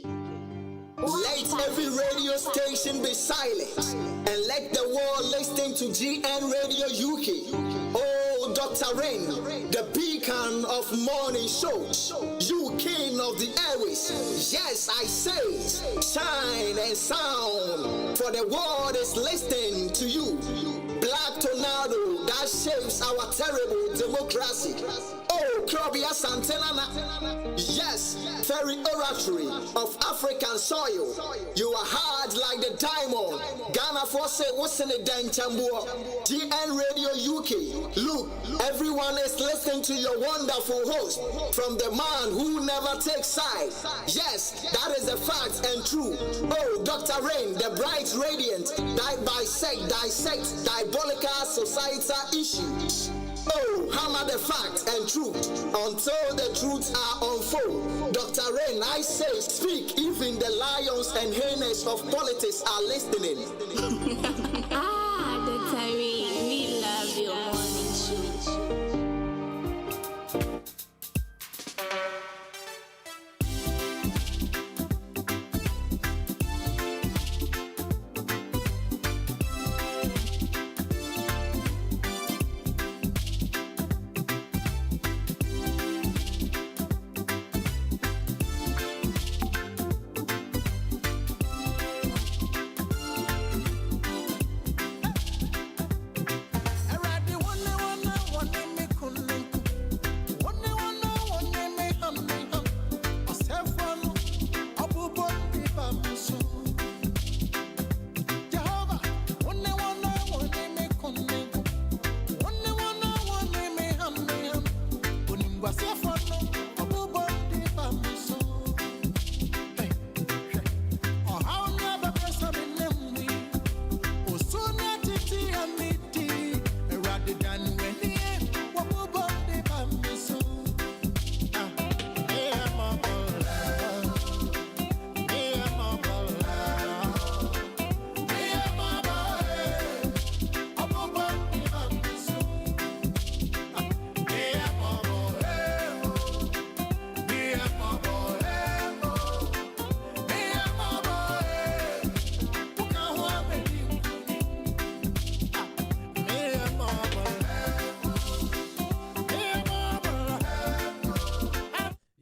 Let every radio station be silent and let the world listen to GN Radio UK. Oh, Dr. REN, the beacon of morning shows, you king of the airways. Yes, I say, shine and sound, for the world is listening to you. Black tornado that shapes our terrible democracy. Oh, Krobia Santelana. Yes, very oratory of African soil. You are hard like the diamond. Ghana for say what's in the Danchambo. GN Radio UK. Look, everyone is listening to your wonderful host from the man who never takes side. Yes, that is a fact and true. Oh, Dr. REN, the bright radiant, dissect diabolical societal issues. Oh, hammer the facts and truth until the truths are unfold. Dr. REN, I say, speak, even the lions and hyenas of politics are listening. Dr. REN, we love your morning show.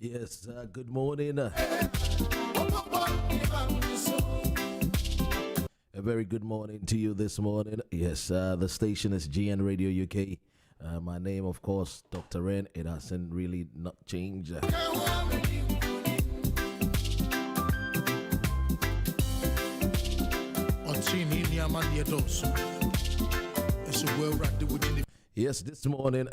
Yes, good morning. A very good morning to you this morning. Yes, the station is GN Radio UK. My name, of course, Dr. REN. It hasn't really not changed. Yes, this morning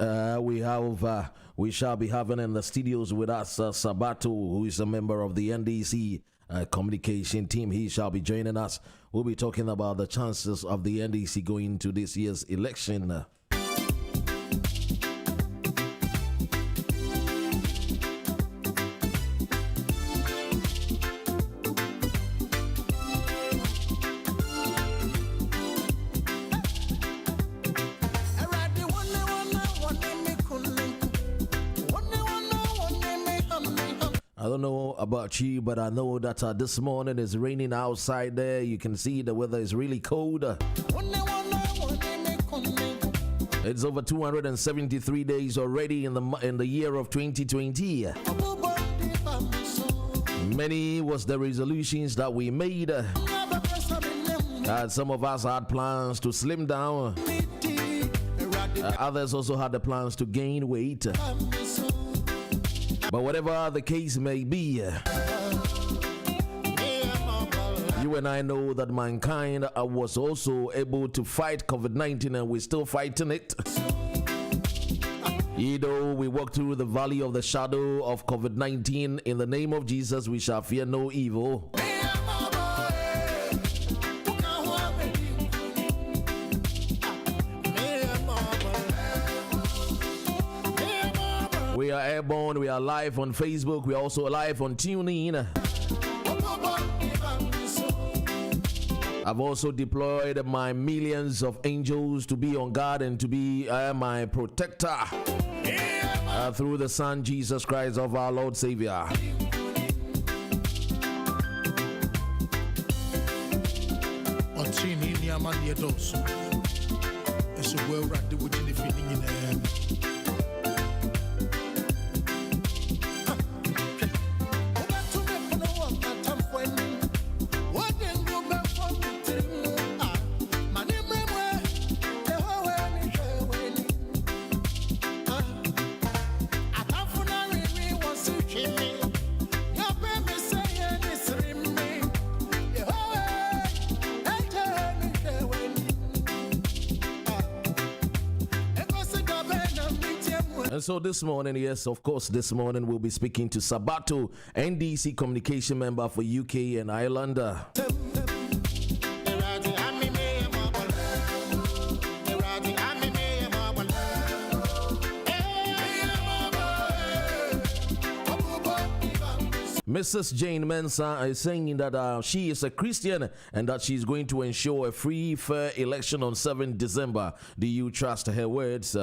we shall be having in the studios with us Sabato, who is a member of the NDC communication team. He shall be joining us. We'll be talking about the chances of the NDC going to this year's election. I don't know about you, but I know that this morning is raining outside there. You can see the weather is really cold. It's over 273 days already in the year of 2020. Many was the resolutions that we made. Some of us had plans to slim down. Others also had the plans to gain weight. But whatever the case may be, you and I know that mankind was also able to fight COVID-19, and we're still fighting it. Though we walk through the valley of the shadow of COVID-19, in the name of Jesus, we shall fear no evil. We are airborne, we are live on Facebook, we are also live on TuneIn. I've also deployed my millions of angels to be on guard and to be my protector through the Son Jesus Christ of our Lord Savior. amani edoso. Eso well right with the feeling in And so this morning, yes, of course, this morning we'll be speaking to Sabato, NDC communication member for UK and Ireland. Mrs. Jean Mensah is saying that she is a Christian and that she's going to ensure a free, fair election on 7 December. Do you trust her words?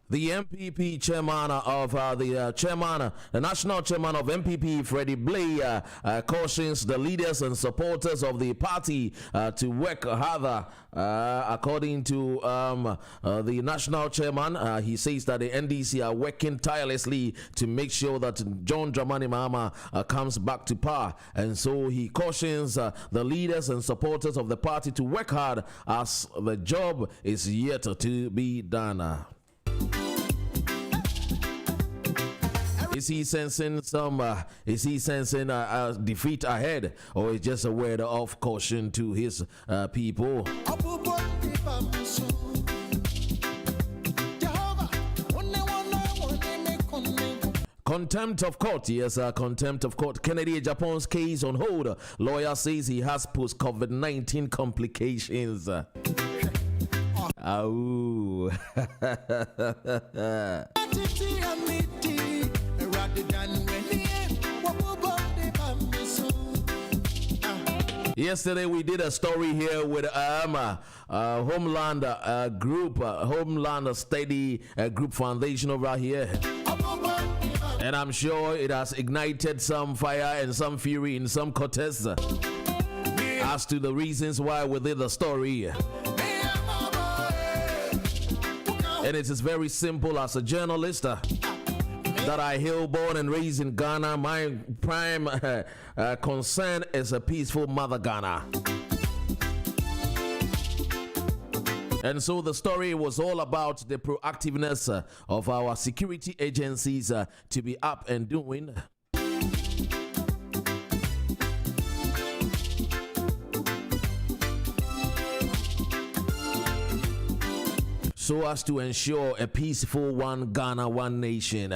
The MPP chairman of the national chairman of NPP, Freddie Blay, cautions the leaders and supporters of the party to work harder. According to the national chairman, he says that the NDC are working tirelessly to make sure that John Dramani Mahama comes back to power. And so he cautions the leaders and supporters of the party to work hard as the job is yet to be done. Is he sensing some? Is he sensing defeat ahead, or is just a word of caution to his people? Contempt of court, yes, contempt of court. Kennedy Agyapong's case on hold. Lawyer says he has post-COVID-19 complications. Oh. Yesterday we did a story here with Homeland Group, Homeland Steady Group Foundation over here. And I'm sure it has ignited some fire and some fury in some quarters as to the reasons why we did the story. And it is very simple. As a journalist that I hail, born and raised in Ghana, my prime concern is a peaceful mother Ghana. And so the story was all about the proactiveness of our security agencies to be up and doing. So as to ensure a peaceful one Ghana, one nation.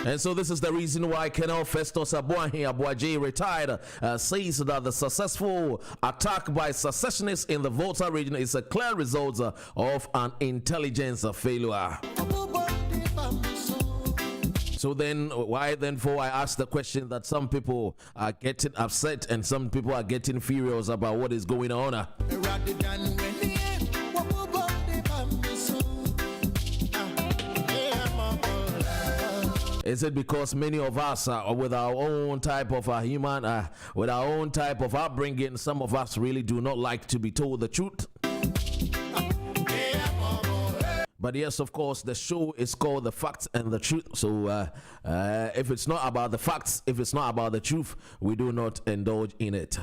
And so this is the reason why Col Festus Boahen Aboagye retired says that the successful attack by secessionists in the Volta Region is a clear result of an intelligence failure. So then, why then for I ask the question that some people are getting upset and some people are getting furious about what is going on. Is it because many of us with our own type of human, with our own type of upbringing, some of us really do not like to be told the truth? But yes, of course, the show is called The Facts and the Truth. So if it's not about the facts, if it's not about the truth, we do not indulge in it.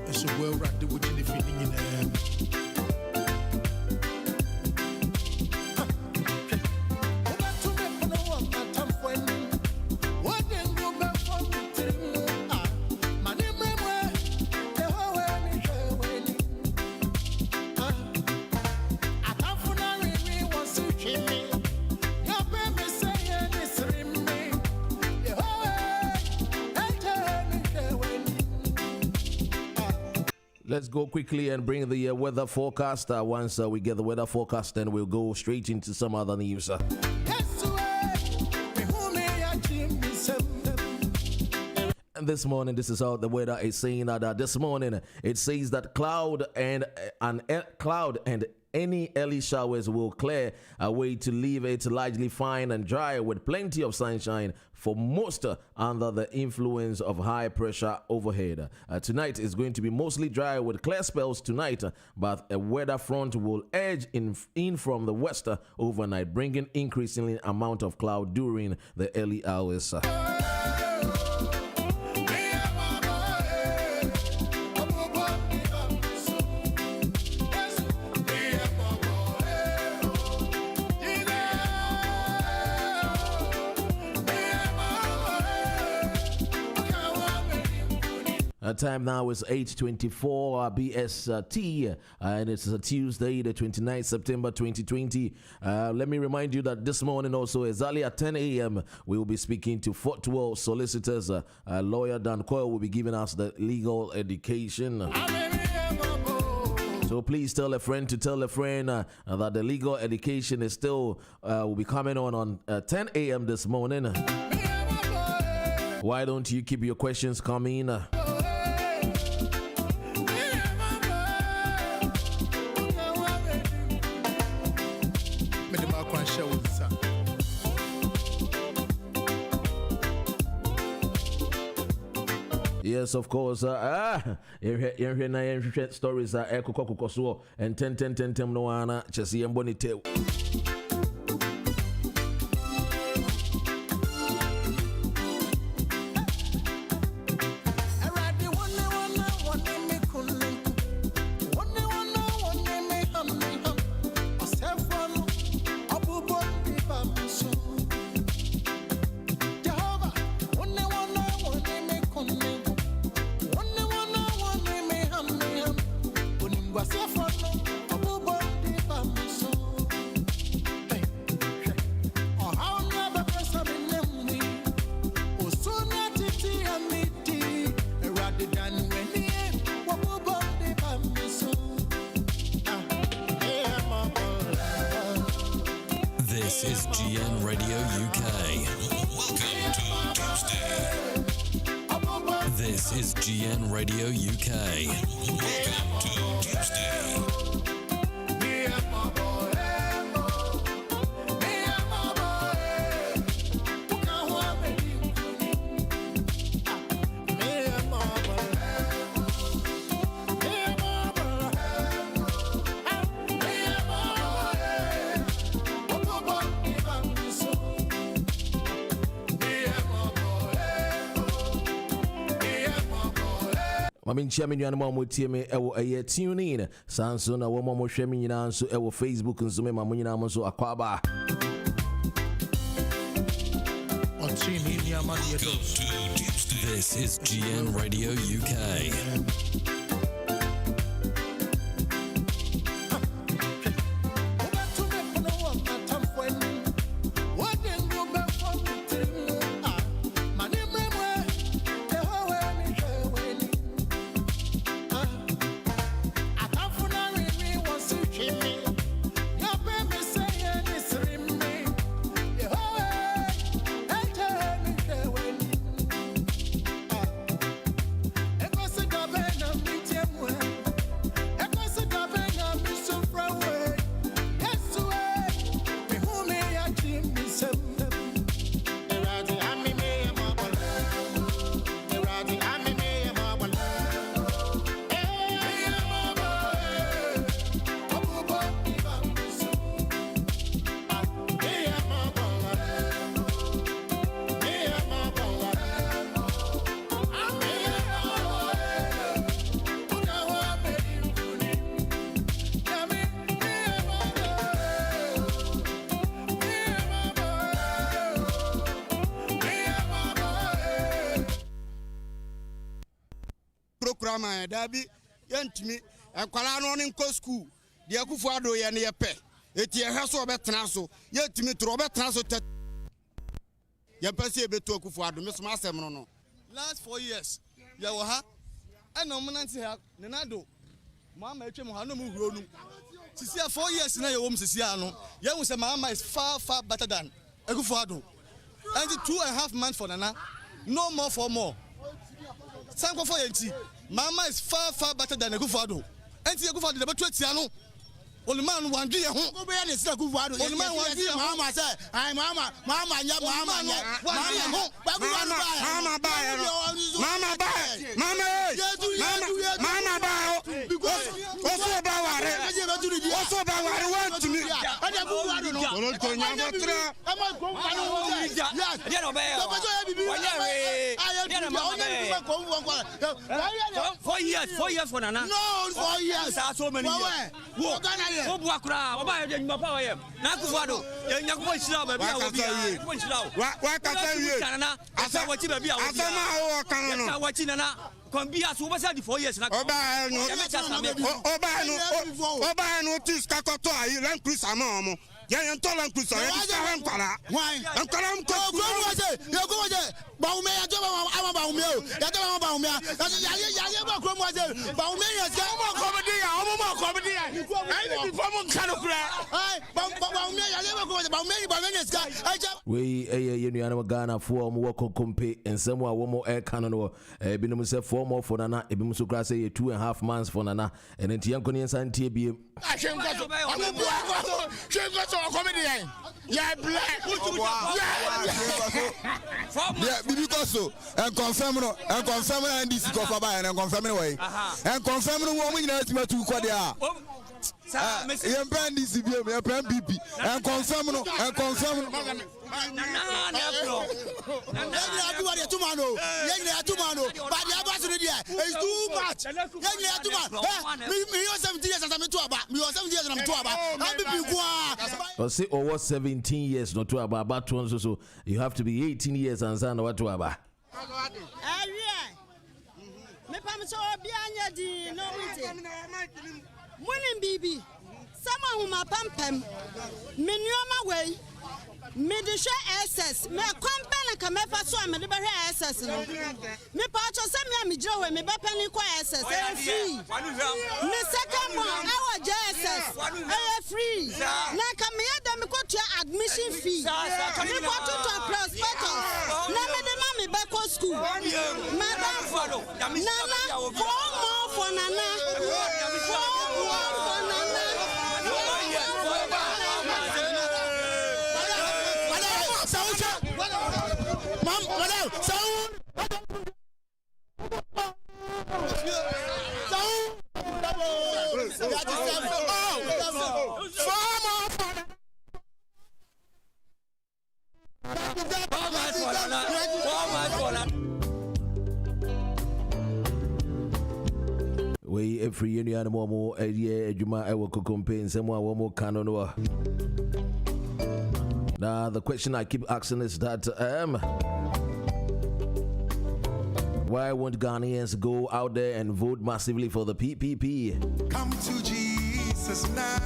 It's a well right with the feeling in Let's go quickly and bring the weather forecast. Once we get the weather forecast, then we'll go straight into some other news. And this morning, this is how the weather is saying that this morning it says that cloud and any early showers will clear away to leave it largely fine and dry with plenty of sunshine for most under the influence of high pressure overhead. Tonight is going to be mostly dry with clear spells tonight, but a weather front will edge in from the west overnight, bringing increasingly amount of cloud during the early hours. Time now is 8:24 BST, and it's a Tuesday, the 29th September 2020. Let me remind you that this morning also, as early at 10 a.m., we will be speaking to Fort Worth solicitors. Lawyer Dan Coyle will be giving us the legal education. So please tell a friend to tell a friend that the legal education is still will be coming on 10 a.m. this morning. Why don't you keep your questions coming? Yes, of course. Stories are and 10 no ana chesi mbonite. This is GN Radio UK. Welcome to Tuesday. This is GN Radio UK. Welcome to Tuesday. I mean, Chairman, you know, with me, I tune in. Sanson, I want more sharing in so our Facebook and Zoom, my money, I'm so Aquaba. This is GN Radio UK. Krama dabi yantimi akwala no ne nko school de akufu ado ye ne yepe eti ehwe so obetena so yantimi tro obetena so ye pese ebetu akufu ado mesoma asem no last 4 years ye wo ha ena omunanti ha ne nado Mama etwe mo no mu huro nu. Sisia 4 years na ye wom sisia no. Ye hu say mama is far better than Ekufuado. And 2.5 months for Nana. No more for more. Sanko for yenti. Mama is far better than Ekufuado. And Ekufuado the better tiano. Only man one day home. Go be any Ekufuado. Only man one day mama say, "I mama nya mama nya. Mama buy. Mama buy. Because also want to me. Four years for Nana. No, 4 years. So many years. Kombia so wasa di 4 years na oba no tis kakoto ayi ran cruise ama yan tolan cruise ya di sahan kwala ankara mko go waje ba ume ya joba ama ba ume o ya joba ba ume ya ba kro mo waje ba ume ya ga mo comedy ya ai ni before mo kanu kra ai ba ume ya ba kro waje ba ume ya ska we yenu Ghana for mo wako kompe ensem a wo mo e kanu no binom se 4 more for Nana ebim so kra say 2.5 months for Nana and enti yanko ni nsan tie biem comedy yeah black yeah because so and confirm and this go for buy and confirm way and confirm no wo nyina tima tu kwa dia you brand this biem you brand bb and confirm no it's too much. Say over 17 years not to about so you have to be 18 years and son what to about. Me pam so obianya di no wite. Munim bibi. Sama huma pampam. Me nyoma wey. Me de hwe SS. Me kwampa na kamefa so me de be hwe SS no. Me pa cho se me amigire we me be pani kwa SS. Free. Me second one our JSS. Free. Na ka me yada me kotua admission fee. Me go to prospectus. Na me de ma me be ko school. Madam follow. Nana for Nana. We every year animal more a year Juma I will campaign someone more canon. Now the question I keep asking is that why won't Ghanaians go out there and vote massively for the PPP? Come to Jesus now.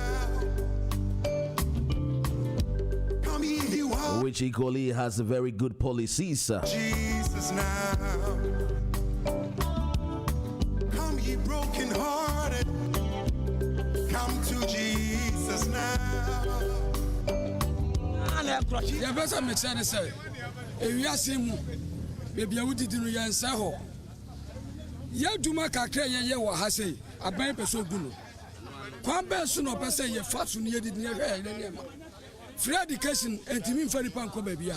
Come you are. Which equally has a very good policies. Jesus now. Come ye broken hearted. Come to Jesus now. Ya besa me say say ewiase mu bebia wudidi no yansa ho ya duma kakra ye wo ha sei aban peso guno kwan ben so no pese ye fatu ne yedidi ne hwe ne ma free education entimi mfani pan ko babia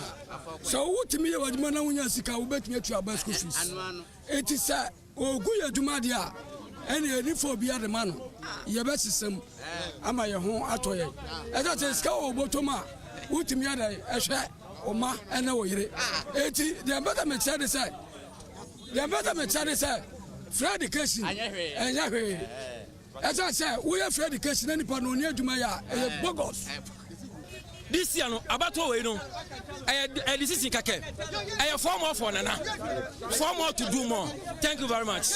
so wutimi ye waduma na wunya sika wo betimi atu aba school fees enti sa ogu ye duma dia ene eni fo bia de ma no ye be sisem ama ye ho atoye e that is ka obotoma wutimi ya da ehwe Oma ene wo yire eti the better me say free education enya hwe esa say we free education any pa no ni aduma ya e bogus this year no abato we no e decision kake e form of for Nana form more to do more. Thank you very much.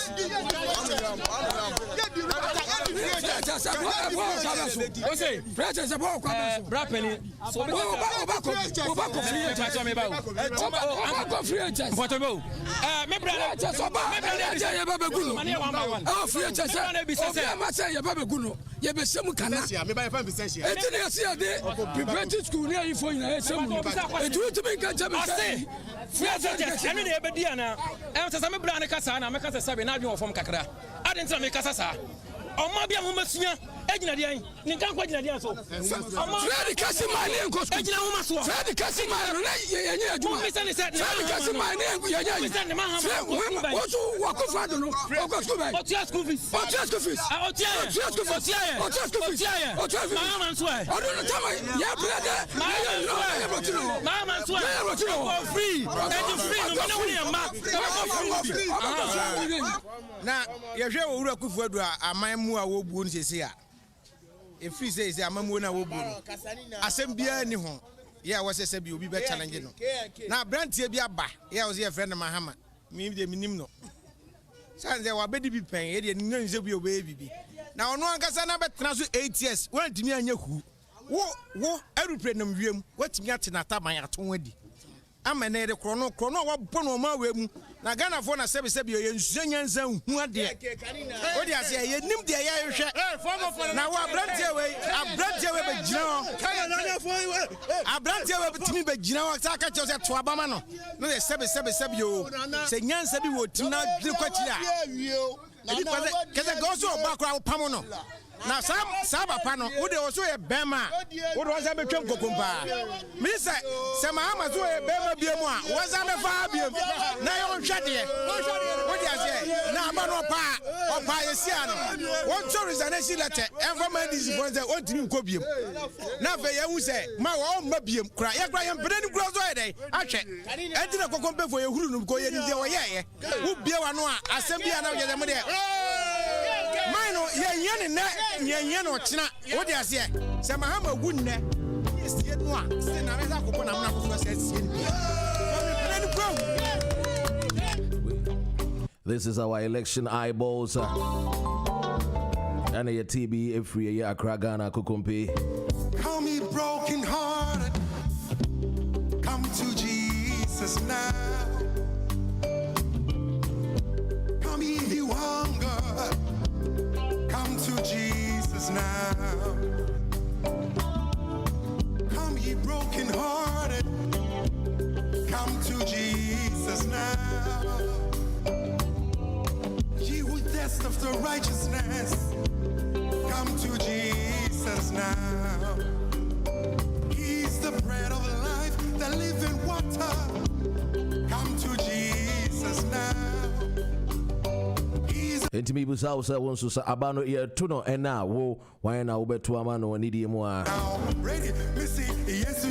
Aja ya baba guno. Oh, free chasa. Oh, ma say ya baba guno. Ya be semu kana. Me buy fan Vicentia. Eti na sia de. Private school ni ayi for na semu. Etu to me kan jabe say. Free chasa. Anu de be dia na. Em sasa me bra ne kasa na me kasa sabe na adwen ofom kakra. Ade ntra me kasa sa. Oma bia ho masua. Ejina dia ni kan kwa jina dia so. Freddie Kasimani enko school. Ejina ho maso. Freddie Kasimani na yenye adwuma. Freddie Kasimani yenye adwuma. Otu wako fado no. Wako school bai. Otia school fees. Otia school fees. Otia school fees. Otia school fees. Otia fees. Mama nswa. Odo no tama ya brother. Mama nswa. For free. That is free. No money am na yehwe wo wura kufuadu a amanmu a wobuo nsese a efiri say amanmu na wobuo asem bia ni ho ye a wosese bi obi be challenge no na brantie bi aba ye a wo say friend mahama mi de minim no sanze wa bedi bi pen ye de nyanze bi obe bibi na ono ankasa na betena so 8 years wantimi anya hu wo aeroplane nam wiem watimi atena taban aton adi amene de krono wa bono ma wemu na Ghana for na sebe ye nsuanyanza hu ade odi ase ye nim de ye hwe na wa abrantie we be gina abrantie we bitimi be gina wa saka che se to abama no no ye sebe yo se nyansa bi wo tim na de kwachi a edi keze go so ba kra wo pam no na saba pano ude oso ye bema ude wanza be twem kokompa mi se mahama so ye bema biemu a wanza be fa biem na ye onhwade ude ase na aba no opa ye sia no won to resignation letter enforcement is for the ontimi nko biem na fe ye hu se ma wo ma biem kra ye kra ye mpede ni kra so ye dey ahwe enti na kokompa fo ye huru no ko ye ndi wo ye wo bie wa no a asem bia na ye dem de Mino, ye no china. What do you say? Samahama wouldn't yes, yet one. Send a message upon a man. This is our election eyeballs. And a TB every year, Kragana Kukumpi. Call me broken hearted. Come to Jesus now. Come you hunger. Come to Jesus now. Come ye broken hearted. Come to Jesus now. Ye who thirst after righteousness. Come to Jesus now. He's the bread of life, the living water. Come to Jesus now. Intimi busa usa wonsu sa abano ye tuno ena wo wana ubetu amano nidi mwa.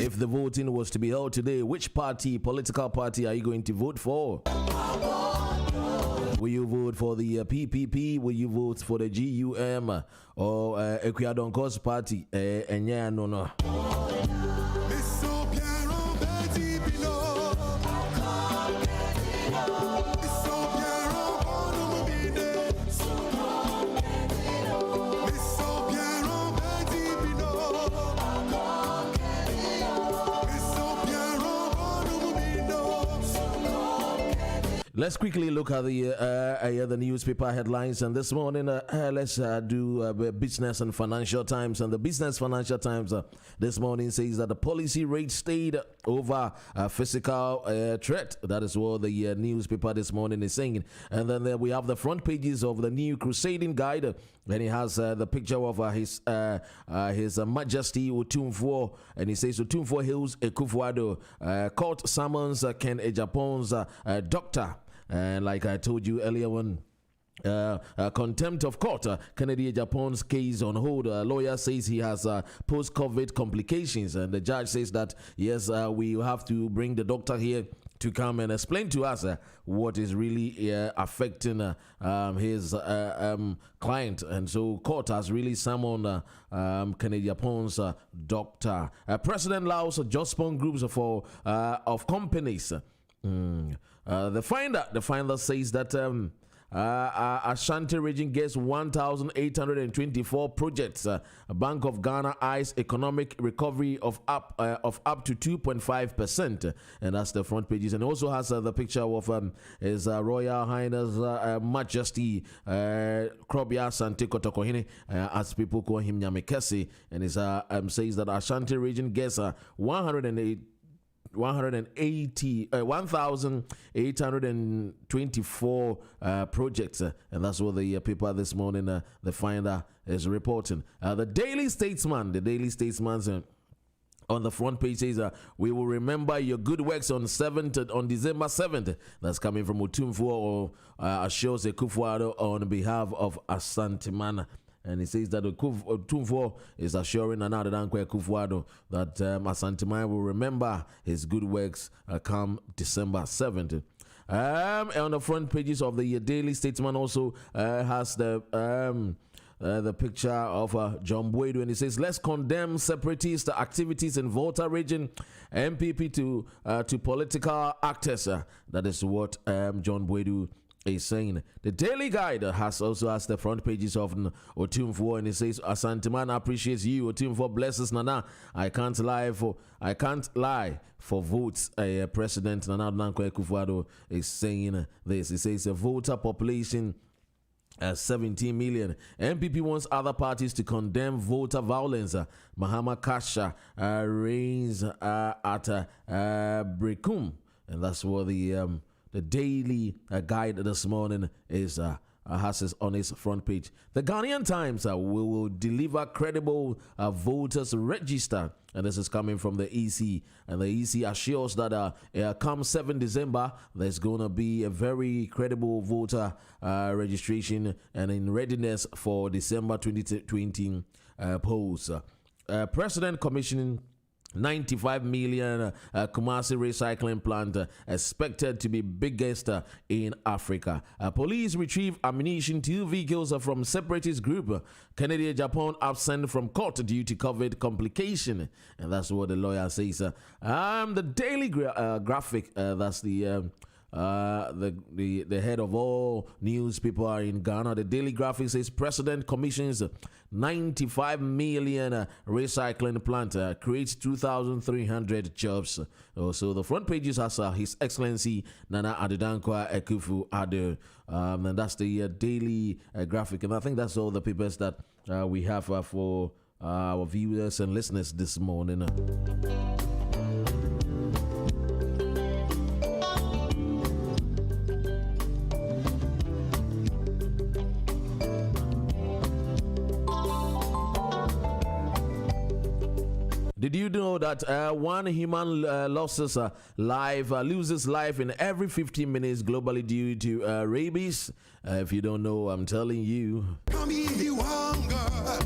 If the voting was to be held today, which political party are you going to vote for? Will you vote for the PPP? Will you vote for the GUM or Ekwiadonkos party? No. Let's quickly look at the newspaper headlines. And this morning, let's do Business and Financial Times. And the Business Financial Times this morning says that the policy rate stayed over physical threat. That is what the newspaper this morning is saying. And then we have the front pages of the new Crusading Guide. And he has the picture of His Majesty Otumfuo. And he says Otumfuo Hills Ekufuado. Court summons Ken Agyapong's doctor. And like I told you earlier, when contempt of court, Kennedy Agyapong's case on hold. Lawyer says he has post-COVID complications, and the judge says that yes, we have to bring the doctor here to come and explain to us what is really affecting his client. And so court has really summoned Kennedy Agyapong's doctor. President allows Jospon groups of companies. The finder says that Ashanti region gets 1,824 projects. Bank of Ghana eyes economic recovery of up to 2.5%, and that's the front pages. And also has the picture of His Royal Highness Majesty Krobia Sante Kotokohene, as people call him Nyamekesi, and it says that Ashanti region gets 1,824 projects, and that's what the paper this morning, the Finder, is reporting. The Daily Statesman's on the front page says, we will remember your good works on December 7th. That's coming from Otumfuo or Ashose Kufuado on behalf of Asanteman. And he says that Otumfuo is assuring another Dankwe Kufuado that Asanteman will remember his good works come December 7th. On the front pages of the Daily Statesman also has the picture of John Boydu, and he says, let's condemn separatist activities in Volta Region, NPP to political actors. That is what John Boydu is saying. The Daily Guide also has the front pages of Otumfuo, and it says, Asanteman appreciates you. Otumfuo blesses Nana. I can't lie for votes. President Nana Dankwa Akufo-Addo is saying this. He says the voter population 17 million. NPP wants other parties to condemn voter violence. Mahama Kasha reigns at Brekum, and that's what the Daily Guide this morning is has on its front page. The Ghanaian Times will deliver credible voters register, and this is coming from the EC, and the EC assures that come 7 December there's going to be a very credible voter registration and in readiness for December 2020 polls. President commissioning 95 million Kumasi recycling plant expected to be biggest in Africa. Police retrieve ammunition, 2 vehicles from separatist group. Kennedy Agyapong absent from court due to COVID complication, and that's what the lawyer says. The Daily Graphic, that's the head of all newspaper in Ghana. The Daily Graphic says President commissions 95 million recycling plant, creates 2,300 jobs. So the front pages has His Excellency Nana Addo Dankwa Akufo-Addo, and that's the Daily Graphic. And I think that's all the papers that we have for our viewers and listeners this morning. Did you know that one human loses life in every 15 minutes globally due to rabies? If you don't know, I'm telling you. Come if you hunger,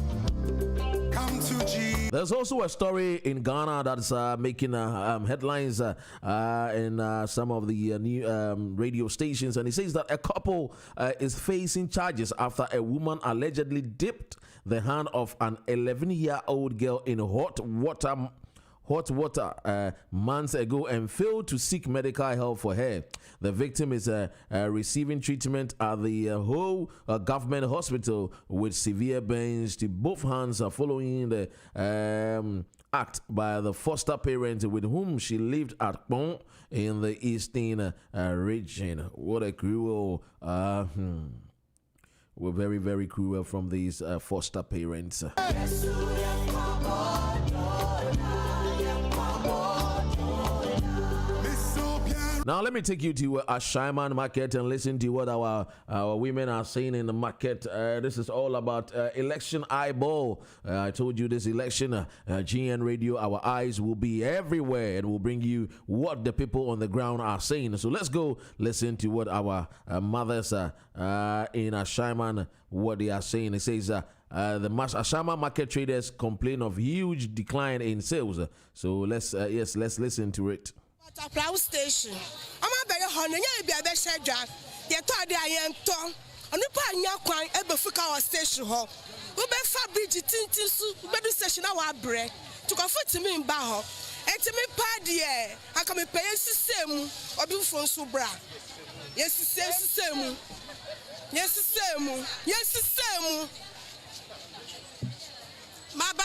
come to Jesus. There's also a story in Ghana that's making headlines in some of the new radio stations, and it says that a couple is facing charges after a woman allegedly dipped the hand of an 11-year-old girl in hot water months ago and failed to seek medical help for her. The victim is receiving treatment at the whole government hospital with severe burns to both hands following the act by the foster parent with whom she lived at Agyapong in the eastern region. What a cruel... We're very, very cruel from these foster parents. Now let me take you to Ashaiman Market and listen to what our women are saying in the market. This is all about election eyeball. I told you this election, GN Radio, our eyes will be everywhere and will bring you what the people on the ground are saying. So let's go listen to what our mothers in Ashaiman, what they are saying. It says, the Ashaiman market traders complain of huge decline in sales. So let's listen to it. Proud station. I'm a very honey, be a best share. They thought I am tongue. And you put your coin at the Fuka station hall. We be Fabric Tintin, better station our bread. To comfort to me in Baho. And to me, party, I come and pay the same or do from Subra. Yes, the same. Yes, Maba,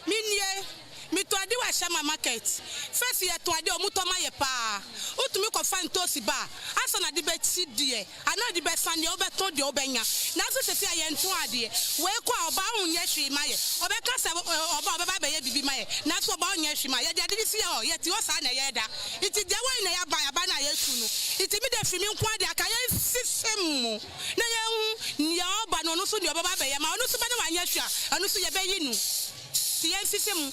Minie, Mituadi wa Shama Market. First year to Adi Omutoma Yepa. Utumi ko fan tosi ba. Asa na di be tidie. Ana di be sande obeto di obenya. Na so sese aye nto ade. We kwa oba unye hwi maye. Obeka se oba be ye bibi maye. Na so oba unye hwi maye. Ye de si ye ye ti o sa na ye da. Iti de we na ya ba na ye tu no. Iti mi de fi mi nko ade aka ye sisem mu. Na ye hu ni oba no no so ni oba be ye ma. Ono so ba na wanye hwi a. Ono so ye be yi nu. Yes, system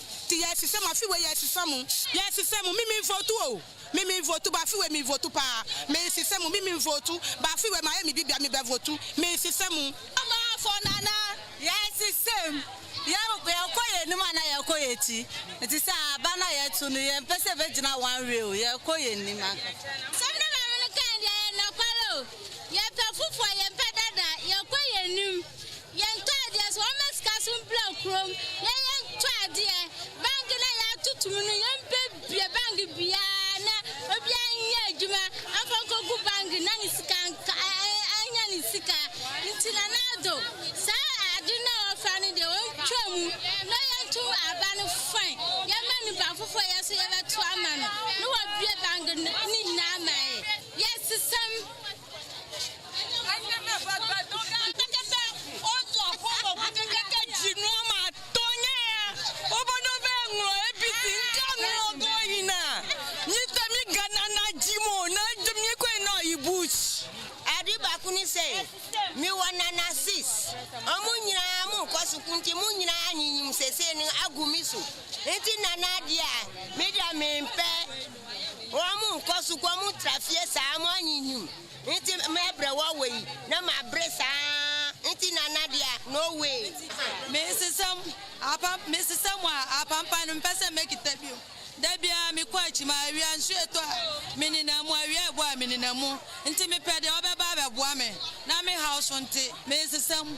of few yes, some mimi vote to Mimi vote to Bafi, me vote to Pa, may system mimi vote to Bafi, where Miami be me vote to, may system for Nana, yes, system. Yeah, we are quiet, no man, I are quiet. It is a banner yet to me and Persevagina one real, you are quiet, Nima. Some candy and no color. You have to fool for your better, you're quiet, new. Young Tadias, one must cast some blow chrome. Dear, Bangla to me, Bangi Biana, Obian Juma, Afonko Bangi, Naniskan, Ayanisika, Intilanado. Sir, I do know Fanny the old chum, no young two are ban of fine. Young man about 4 years ever to a man. No one be a bang in Nama. Yes, some. I never say, me one and assist. Amunya, Kosukunti, Munya, and saying Agumisu. Ain't Nadia, Media Mempe, Wamu, Kosukamu, Trafia, Samuan in you. Ain't Mabra way, Nama Bressa, ain't Nadia, no way. Mrs. Samoa, Pampan and Passa make it debut. Debia mi kwachi ma wi anhwe to menina mu awi abo menina mu nti me pede obeba beboa me na me house nti me sesam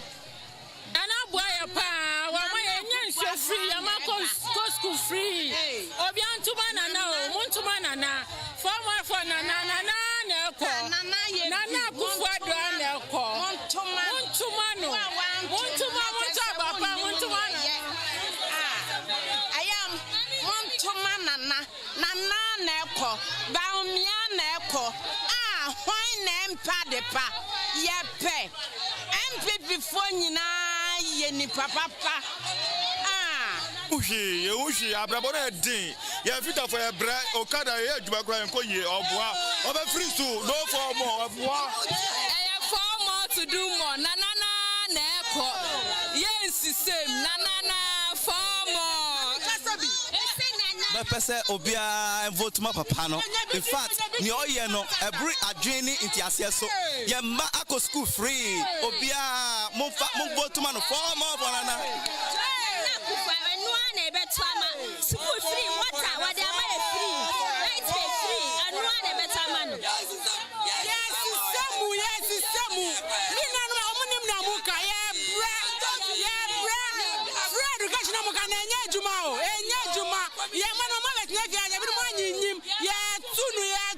ana boya pa wa ma yenye nhwe free ya ma school free obi antuma na na o muntuma na na for na na ko na kufu ado na ko muntuma no muntuma papa muntuma Nana neko, Baumia neko, why name padepa, yepe, NPP phone yeni papa. Ushi, Abrabona Din, Yafita for a bread, Okada, Jubakra and Koye, or Bois, of a free stool, no 4 more of Bois. I have 4 more to do more, Nana neko, yes, same, Nana 4 more. Pese obia vote ma papa no in fact ni oye no every adwini into aseso ye ma ako school free obia mo vote ma no 4 more for nana kufa enu ana ebeto ama school free water what am I free light pay free enu ana ebeto ama no yes semu ni nanu omunim na muka ye bra Fred education na muka na enye adwuma o enye adwuma ye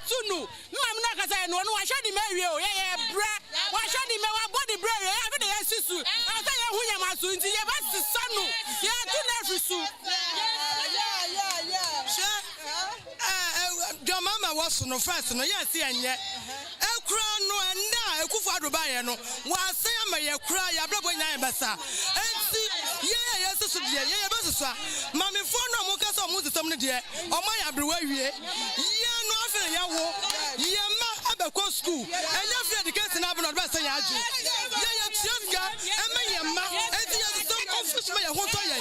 tunu mam na kasa no no wa hwadi mawie o ye bra wa hwadi me wa body bra ye abi de yesisu asa ye hunya maso nti ye ba sisa no ye tunu afisu Jean Mama was no first no yes enye ekura no enda ekufu adoba ye no wa asa ya me ye kura ya brabo nyan besa enti ye yesusu de ye besusu mami fo no mo kasa mo sisem ne de o ma ya brewa wie ye no afi ya wo ye ma abekọ school enya free education na abno besa ya aju ye tiaska ema ye ma enti ye sisem office me ye ho to ye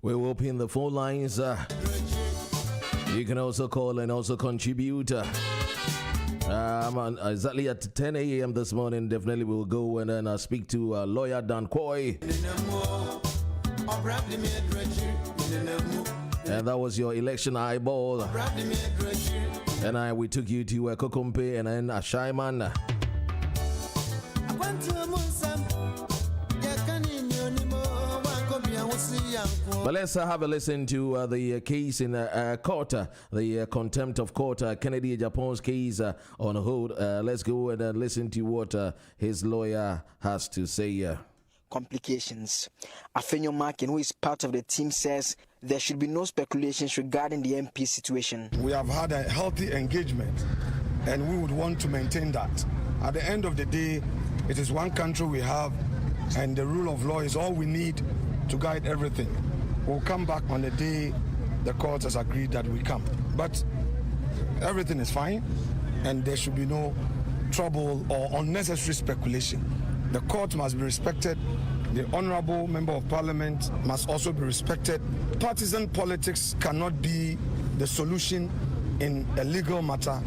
We will open the phone lines. You can also call and also contribute. Exactly at 10 a.m. this morning, definitely we'll go and then speak to lawyer Dan Koi. And that was your election eyeball. And we took you to Kokompe and then Ashaiman. But let's have a listen to the case in court, the contempt of court, Kennedy Agyapong's case on hold. Let's go and listen to what his lawyer has to say. Complications. Afenyo Markin, who is part of the team, says there should be no speculations regarding the MP situation. We have had a healthy engagement and we would want to maintain that. At the end of the day, it is one country we have and the rule of law is all we need to guide everything. We'll come back on the day the court has agreed that we come. But everything is fine and there should be no trouble or unnecessary speculation. The court must be respected. The honorable member of parliament must also be respected. Partisan politics cannot be the solution in a legal matter,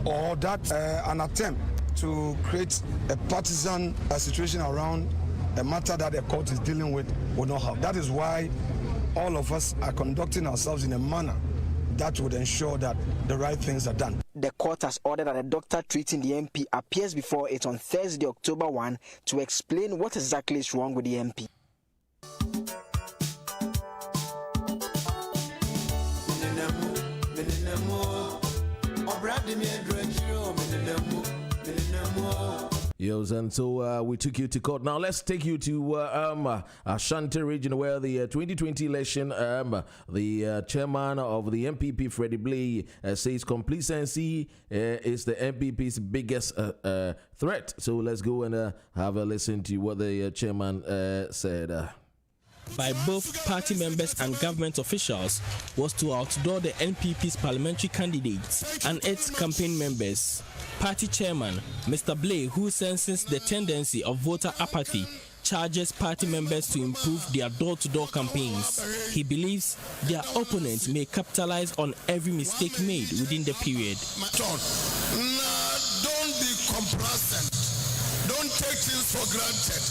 or that an attempt to create a partisan situation around a matter that the court is dealing with will not help. That is why all of us are conducting ourselves in a manner that would ensure that the right things are done. The court has ordered that a doctor treating the MP appears before it on Thursday, October 1, to explain what exactly is wrong with the MP. Yes, and so we took you to court. Now let's take you to Ashanti region, where the 2020 election, the chairman of the NPP, Freddie Blay, says complacency is the NPP's biggest threat. So let's go and have a listen to what the chairman said. By both party members and government officials was to outdoor the NPP's parliamentary candidates and its campaign members. Party chairman, Mr. Blay, who senses the tendency of voter apathy, charges party members to improve their door-to-door campaigns. He believes their opponents may capitalize on every mistake made within the period. Don't be complacent. Don't take things for granted.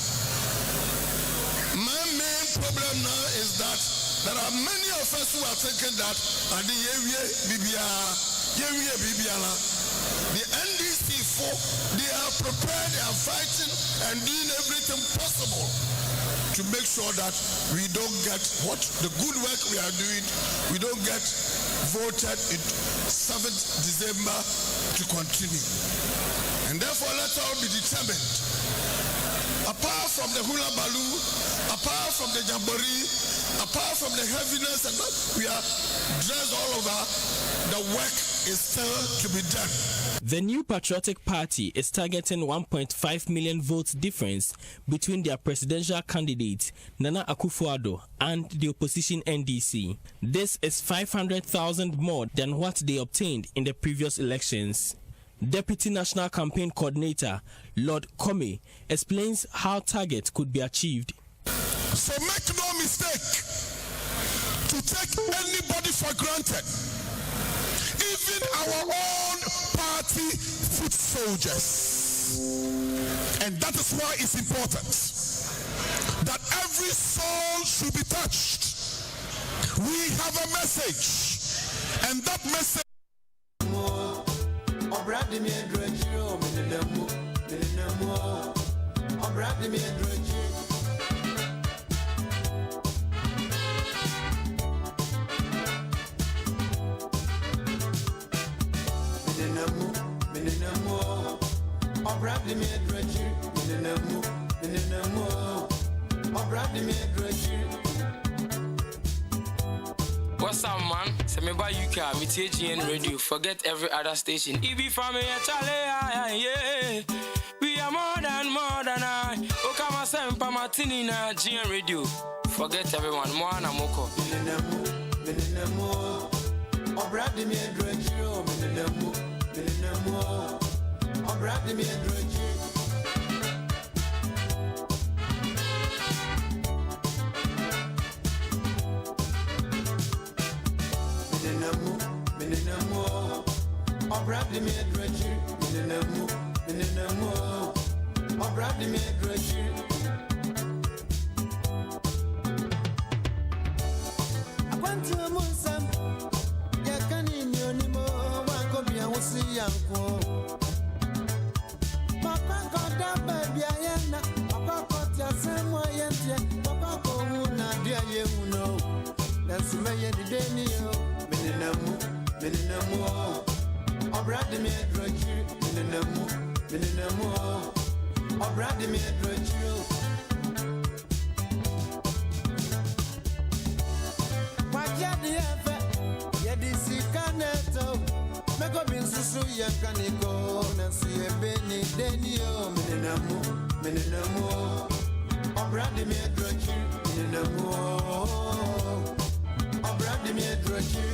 My main problem now is that there are many of us who are thinking that the NDC they are prepared, they are fighting and doing everything possible to make sure that we don't get what the good work we are doing, we don't get voted in 7th December to continue. And therefore let's all be determined. Apart from the hula baloo, apart from the jamboree, apart from the heaviness and we are dressed all over, the work is still to be done. The New Patriotic Party is targeting 1.5 million votes difference between their presidential candidate Nana Akufo-Addo and the opposition NDC. This is 500,000 more than what they obtained in the previous elections. Deputy National Campaign Coordinator Lord Comey explains how target could be achieved. So make no mistake to take anybody for granted. Even our own party foot soldiers. And that is why it's important that every soul should be touched. We have a message, and that message What's up, man? Say me by UK, me TGN radio. Forget every other station. EB family, Charlie, yeah. We are more than I. Okama Sempa Martini na GN radio. Forget everyone, Moana Moko. Obradi me adrochi, mininamu. Obradi me adrochi. Akwanti omunsam, yakani nyonimo, wankobia wusi yanko. Papa koda baby ayena, papa kotia semwa yentie, papa ko una dia yemuno. Dance me yedeni yo, mininamu. Obradi me adrochi, mininamu. Obradi me adrochi. Wakia di efe, yedi sikaneto. Meko binsusu yankaniko, nansi ebeni deni yo, mininamu. Obradi me adrochi, mininamu. Obradi me adrochi.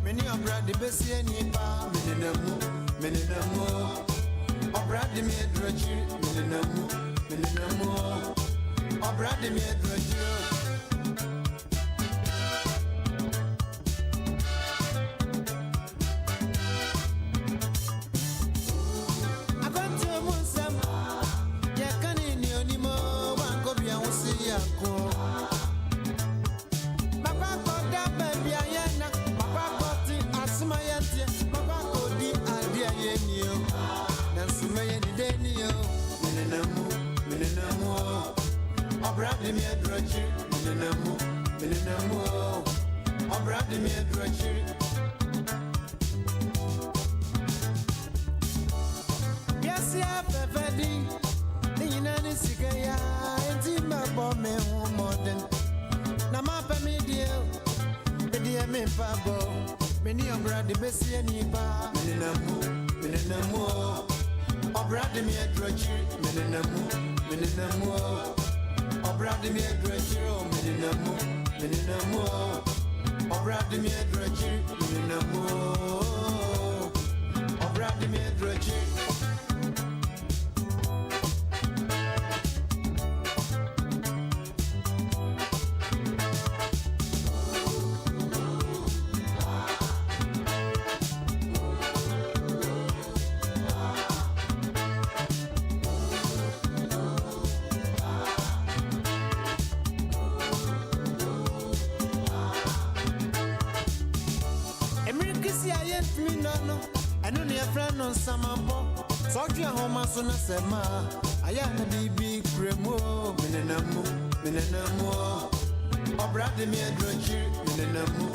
Many of Brady Bessie and Yipa, Mininamu, Obradi me adrochi, Mininamu, Obradi me adrochi. I got to Munsam, Yakani Nionimo, Wankobia, Wusi Yako. Obradi me adrochi, mininamu. Obradi me adrochi. Yes, ya fefedi, inani sikaya, intima bome modern. Na mapa media, media me pabo. Many obradi besi anipa, mininamu. Obradi me adrochi, mininamu. Obradi me adrochi, mininamu. Obradi me adrochi, mininamu. Obradi me adrochi. Sona sema ayana bibi kremo mininamu Obradi me adrochi mininamu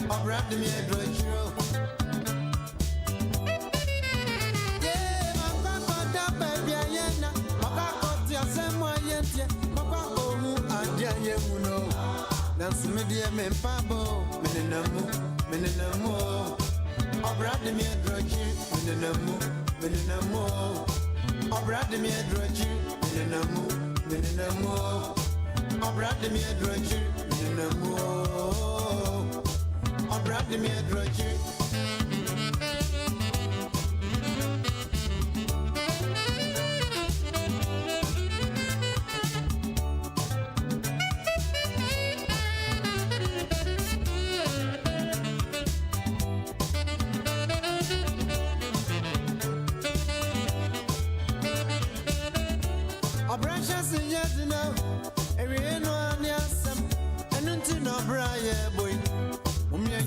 Obradi me adrochi. Yeah, mama da baby ayana mama kotia semwa yentie mama omu adia yemuno dance me die me pabo mininamu Obradi me adrochi mininamu Obradi me adrochi, mininamu. Obradi me adrochi, mininamu. Obradi me adrochi.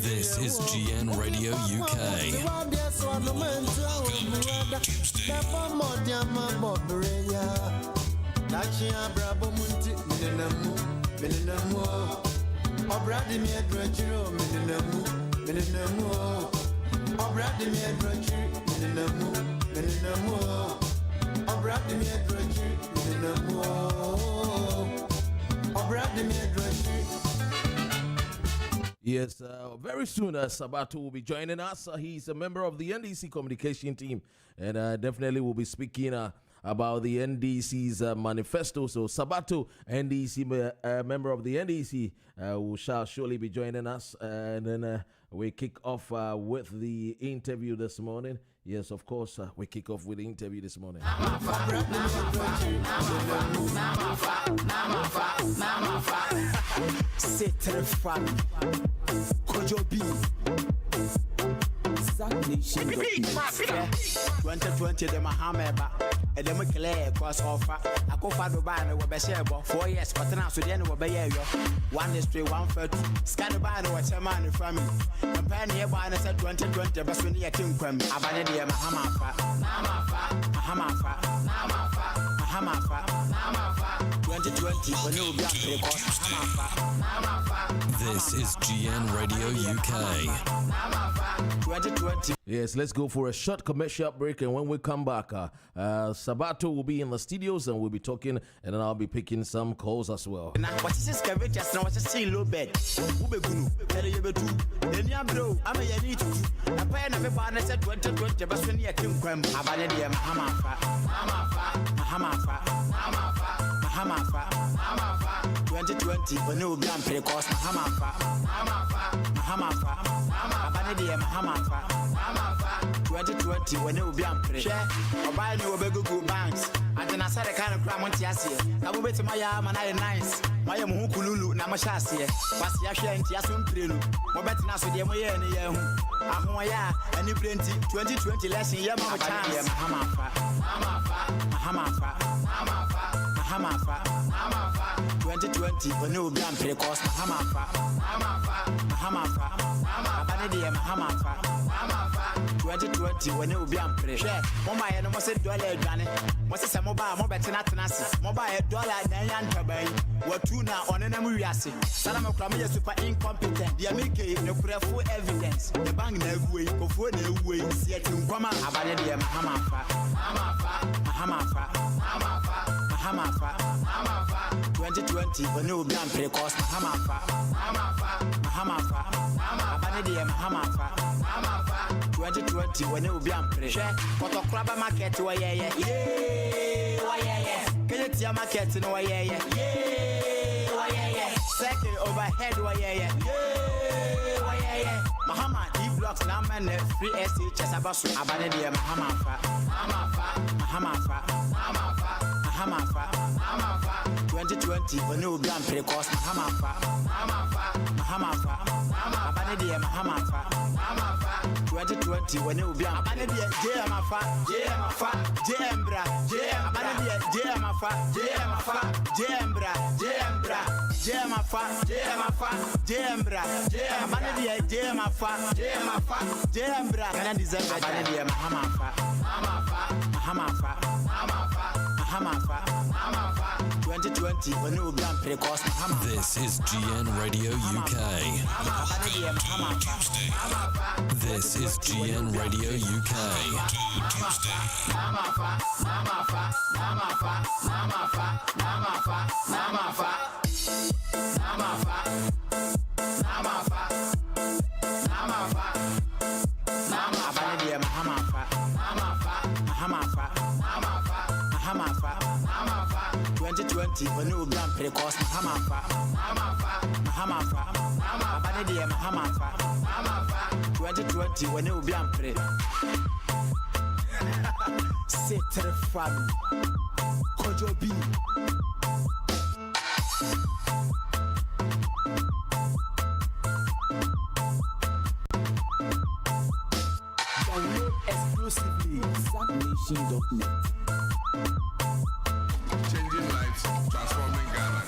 This is GN Radio UK. Obradi me adrochi, mininamu. Obradi me adrochi, mininamu. Obradi me adrochi, mininamu. Obradi me adrochi. Yes, very soon Sabato will be joining us. He's a member of the NDC communication team and definitely will be speaking about the NDC's manifesto. So Sabato, NDC member of the NDC, who shall surely be joining us. And then we kick off with the interview this morning. Yes, of course, we kick off with the interview this morning. C'est très fun. Kojobi. 2020 the Mahameba and the Mclay cross offer. I go for the band with Beshebo 4 years, but now so the end will be yo. 1 history, 1 30. Scan the band with a man family. Compare nearby and said 2020, but when you came from Abanadia Mahamafa. 2020 when you be This is GN Radio UK. 2020. Yes, let's go for a short commercial break, and when we come back, Sabato will be in the studios and we'll be talking, and then I'll be picking some calls as well. What is this cavitas now? What's a sea low bed? Ubegunu, Telebetu, then Yabro, I'm a Yanit. A pen of a partner said 2020, but when you came from Abanadia Mahamafa. 2020 when you be on precoce Mahamafa. Abanadia Mahamafa. 2020 when you be on pre. Share or buy new Google banks. And then I said a kind of cram on Tiasia. I will bet my arm and I nice. My Mukululu, Namashasi, was Yasha and Tiasum Prilu. More better now, so dear Moya and Yahu. Ahoya, and you plenty 2020 lesson Yamaha chance. Mahamafa. 2020 when you be on precoce Mahamafa. Abanadia Mahamafa. 2020 when you be on pre. Share, Mama and almost $1. What's a mobile better not mobile $1 and Tabay. What two now on an Amuriasi. Salama Kramia super incompetent. The American no full evidence. The bank no way, go for no way. Yet you come out Abanadia Mahamafa. 2020 when you be on precoce Mahamafa. Abanadia Mahamafa. 2020 when you be on pre. But a crab market why yeah. Can you tell market no yeah. Second overhead why yeah. Mahama D blocks now man free SH Sabato Abanadia Mahamafa. 2020 when you be on precoce Mahamafa. Abanadia Mahamafa. 2020 when you be on Abanadia Jamafa. Jambra. Abanadia Jamafa. Jambra. Abanadia Jamafa. Jambra. Can I deserve Abanadia Mahamafa. 2020 when you be on precoce Mahamafa. This is GN Radio UK. This is GN Radio UK. Abanadia Mahamafa. 2020 when you be on precoce Mahamafa. Abanadia Mahamafa. 2020 when you be on pre. C'est très fun. Kojobi. Download exclusively SatNation.net. Changing lives, transforming Ghana.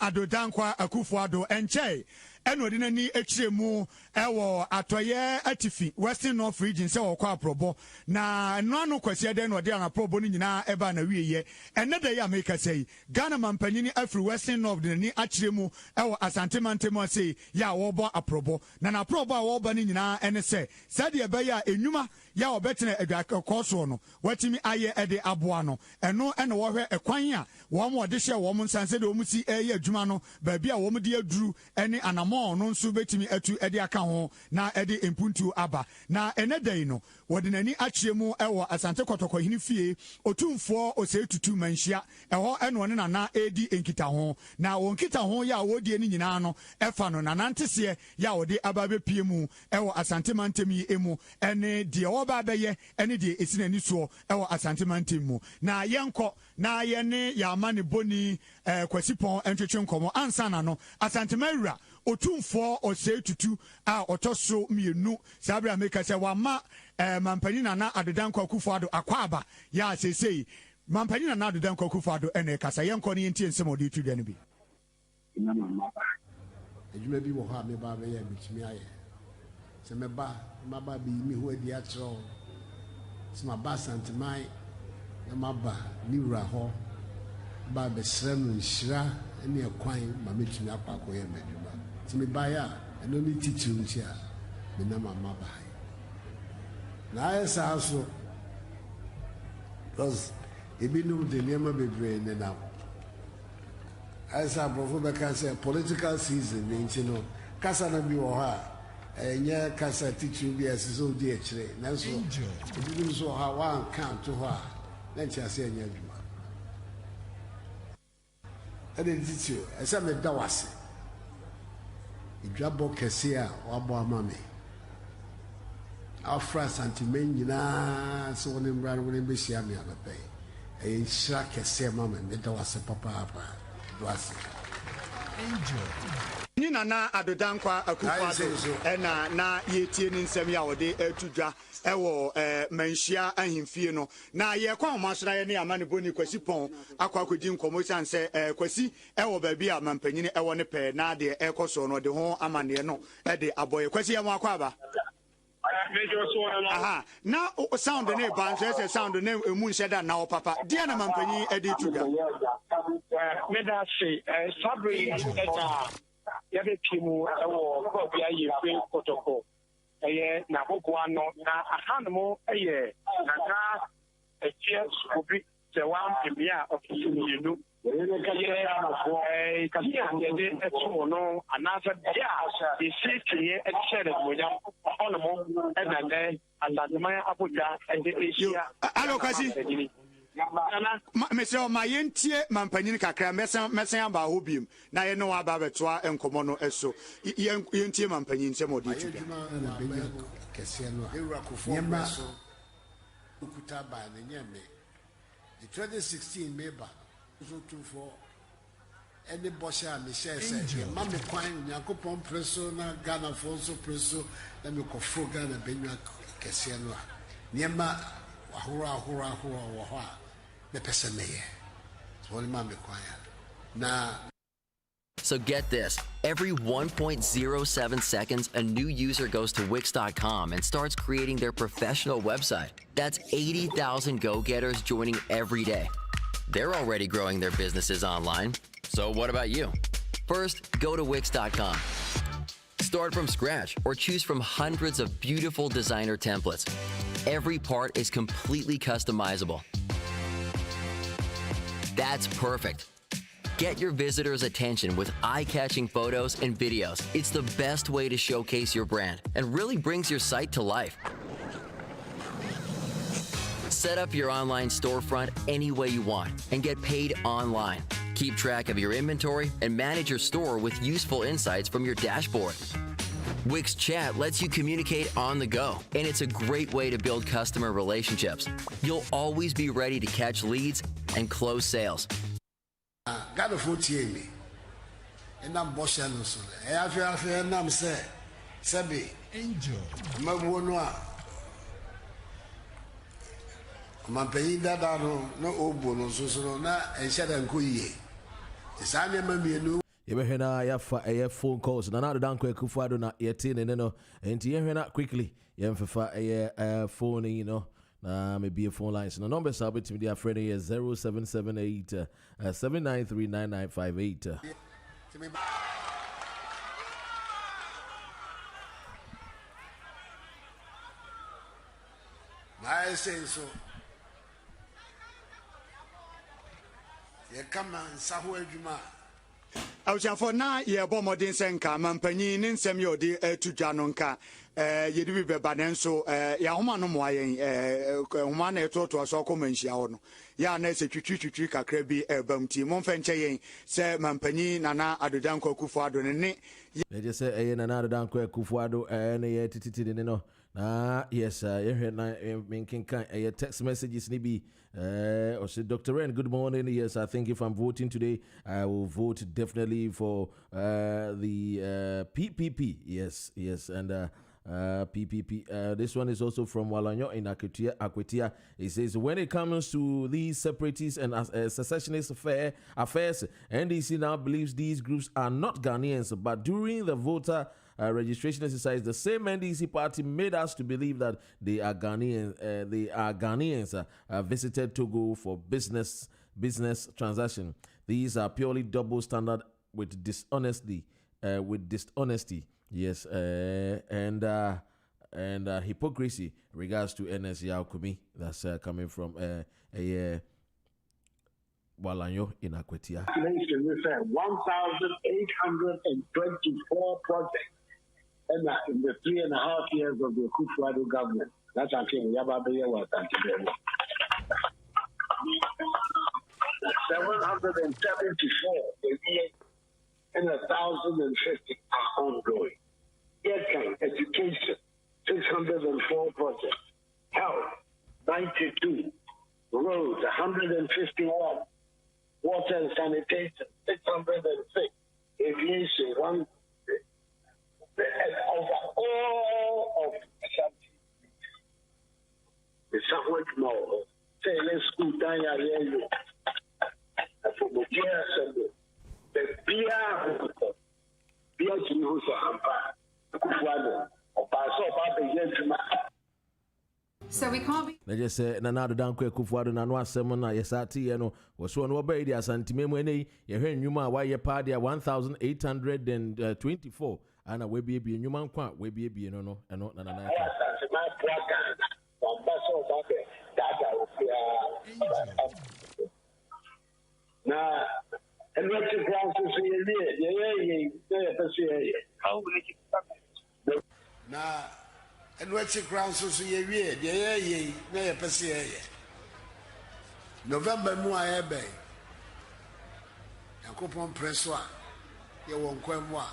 Adodankwa Akufo-Addo enche eno de nani ekyiremu ewo atoye atifi Western North Region se wo kwa aprobo na no ano kwase de no de an aprobo ni nyina eba na wieye enne de ya make say Ghana mampanyini afri Western North de nani akyiremu ewo Asante Mantemo say ya wo bo aprobo na na aprobo a wo ba ni nyina ene se sade eba ya enwuma ya obetene adwakoso no watimi aye ede aboa no eno ene wo hwe ekwan a wo mo de hye wo mo nsanse de wo mu si eye adwuma no ba bia wo mo de aduru ene anamo no nso betimi atu ede aka ho na ede empuntu aba na ene dai no wode nani akyemu ewo Asante Kotoko hini fie otumfo osetutu manhia eho eno ne na edi enkita ho na won kita ho ya wodi eni nyina no efa no na nantese ya wode ababe pie mu ewo Asante Mantemi emu ene de oba beye ene de esinani so ewo Asante Mantemu na yenko na yene ya mane boni kwasipon entwetwe nkomo ansa na no Asante Mawura otumfo osetutu a otoso mienu sabra meka se wama mampani na Adodankwa Akufo-Addo akwaba ya sesei mampani na Adodankwa Akufo-Addo ene kasa yenko ne yenti ensem odi tu dane bi ina mama ejuma bi wo ha me ba be ya bitimi aye se me ba maba bi mi ho adi atro se ma ba santemai na maba ni wura ho ba be srem nshira ene ekwan ma metumi akwa ye meduma se me ba ya eno ni titiru ntia me na mama ba na esa so because ebinu de niema bebre ne na esa brofo be kan say political season ni no kasa na bi wo ha enye kasa titiru bi asiso di ekire na so ebinu so ha one count to ha na ntia se enye adwuma ade titiru esa me da wase idwabo kese a wabo amame afra santimen nyina so woni mbra no woni behia me abapai e nshira kese mama me da wase papa do wase ni na Adodankwa Akufo-Addo na yetie ni nsem ya wode atudwa ewo manhia ahemfie no na ye kwa omasra ye ne amane boni kwasipon akwakodi nkomo sanse kwasi ewo ba bia mampanyini ewo ne pe na de ekoso no de ho amane no de aboye kwasi ye mo akwaba aha na sound ne ban so sound ne emu nsheda na o papa dia na mampanyi edi tuga me da se sabri eta ya be pimu ewo ko bia ye fe protocol eye na boko ano na ahanmo eye na ka etie obi se wan bia ofisi ni nu kasi ande etu no anasa bia the city excellent moja ono mo enande andadema abuja and Asia alo kasi Monsieur Mayentie mampanyini kakra mesen aba hobiem na ye no aba betoa enkomo no eso yentie mampanyini se modi tu kese no nyema ukuta ba ne nyeme the 2016 meba so to for any bosha me share say ma me kwan Yakopon preso na Ghana for so preso na me ko fo Ghana benwa kese no nyema ahura wo ho the person there. So get this, every 1.07 seconds, a new user goes to Wix.com and starts creating their professional website. That's 80,000 go-getters joining every day. They're already growing their businesses online. So what about you? First, go to Wix.com. Start from scratch or choose from hundreds of beautiful designer templates. Every part is completely customizable. That's perfect. Get your visitors' attention with eye-catching photos and videos. It's the best way to showcase your brand and really brings your site to life. Set up your online storefront any way you want and get paid online. Keep track of your inventory and manage your store with useful insights from your dashboard. Wix Chat lets you communicate on the go, and it's a great way to build customer relationships. You'll always be ready to catch leads and close sales. Got a 48 me. And I'm boshing so. I feel I'm say, Sabi, Angel, Mabunoa. My pay that no obono so na and shed and kuye. The Sanya Mammy. Yebehena yafa a phone calls. Nana dan kweku fado na yetin no. Enti yehena quickly. Yemfa a phone, you know. Maybe a phone lines. No number sabit to me dear friend is 0778 793 9958. I say so. You come and Samuel Juma. Awusiafo na ye bɔ modern senka mampanyin ne nsɛm ye odi etudwa no nka ye di bi beba ne nso ya homa no mo ayen homa na etoto so akɔ manhia ho no ya na se twitwi kakra bi bamti mo mfa nkyɛ yen sɛ mampanyin Nana Addo Akufo Addo ne just say Nana Addo Akufo Addo ne ye tititi ne no. Yes, you heard a text messages nibi. Or say Dr. REN, good morning. Yes, I think if I'm voting today, I will vote definitely for the PPP. Yes, and PPP. This one is also from Walanyo in Akwetia. It says when it comes to these separatist and secessionist affairs, NDC now believes these groups are not Ghanaians, but during the voter registration exercise, the same NDC party made us to believe that they are Ghanaians. Visited Togo for business transaction. These are purely double standard with dishonesty. Yes, and hypocrisy regards to NS Yaokumi. That's coming from Walanyo in Akwetia. 1,824 projects. And in the 3.5 years of the Akufo Addo government, that's actually Yababeya was 774 and 1,050 are ongoing. Airtime, education, 604 projects. Health, 92. Roads, 151. Water and sanitation, 606. Aviation, 1. And over all of the somewhat more. Say, let's go down here. For the years and the beer to use a so we can't be. They just say Nana Addo Akufo Addo na no asem na yesati no was one oba di asantime mu ene ye hwe nwuma wa ye pa dia 1,824 ana we be nwuma nkwa we be no no eno na na na electric grounds so na electric grounds so ye wie ye na ye pese ye November mu ayebe yakopon preso a ye won kwemu a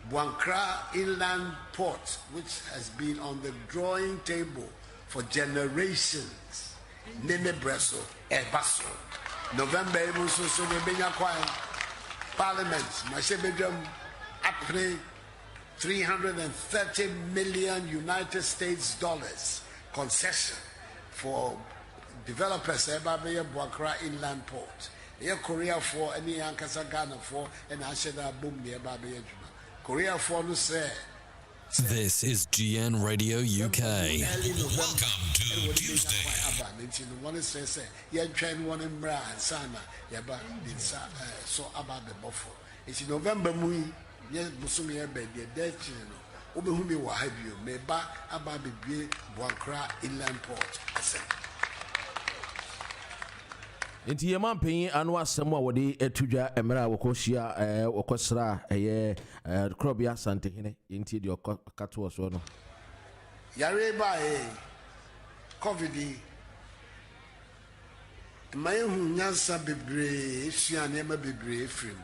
Buankra Inland Port, which has been on the drawing table for generations. Nene Bresso, Ebaso. November, so Parliament, Mashebedum, Apre, 330 million United States dollars concession for developers, Ebabe, Buankra Inland Port. Here, Korea for any Ankasa Ghana for, and Asheda Boom, the Ebabe. Korea for no say. This is GN Radio UK. Welcome to Tuesday. One says, "Yeah, train one in Bra and Sana, Yaba, so about the buffalo." It's in November, yes, Musumi, bed, the dead children. Obehumi will have you, may back about the Buankra Inland Port. I said. Inti ye man pay anwa asem a wode etudwa emra wokohia wokosra krobia sante hene inti de okato so no yare ba covid mai hu nyansa bebre suane ma bebre frem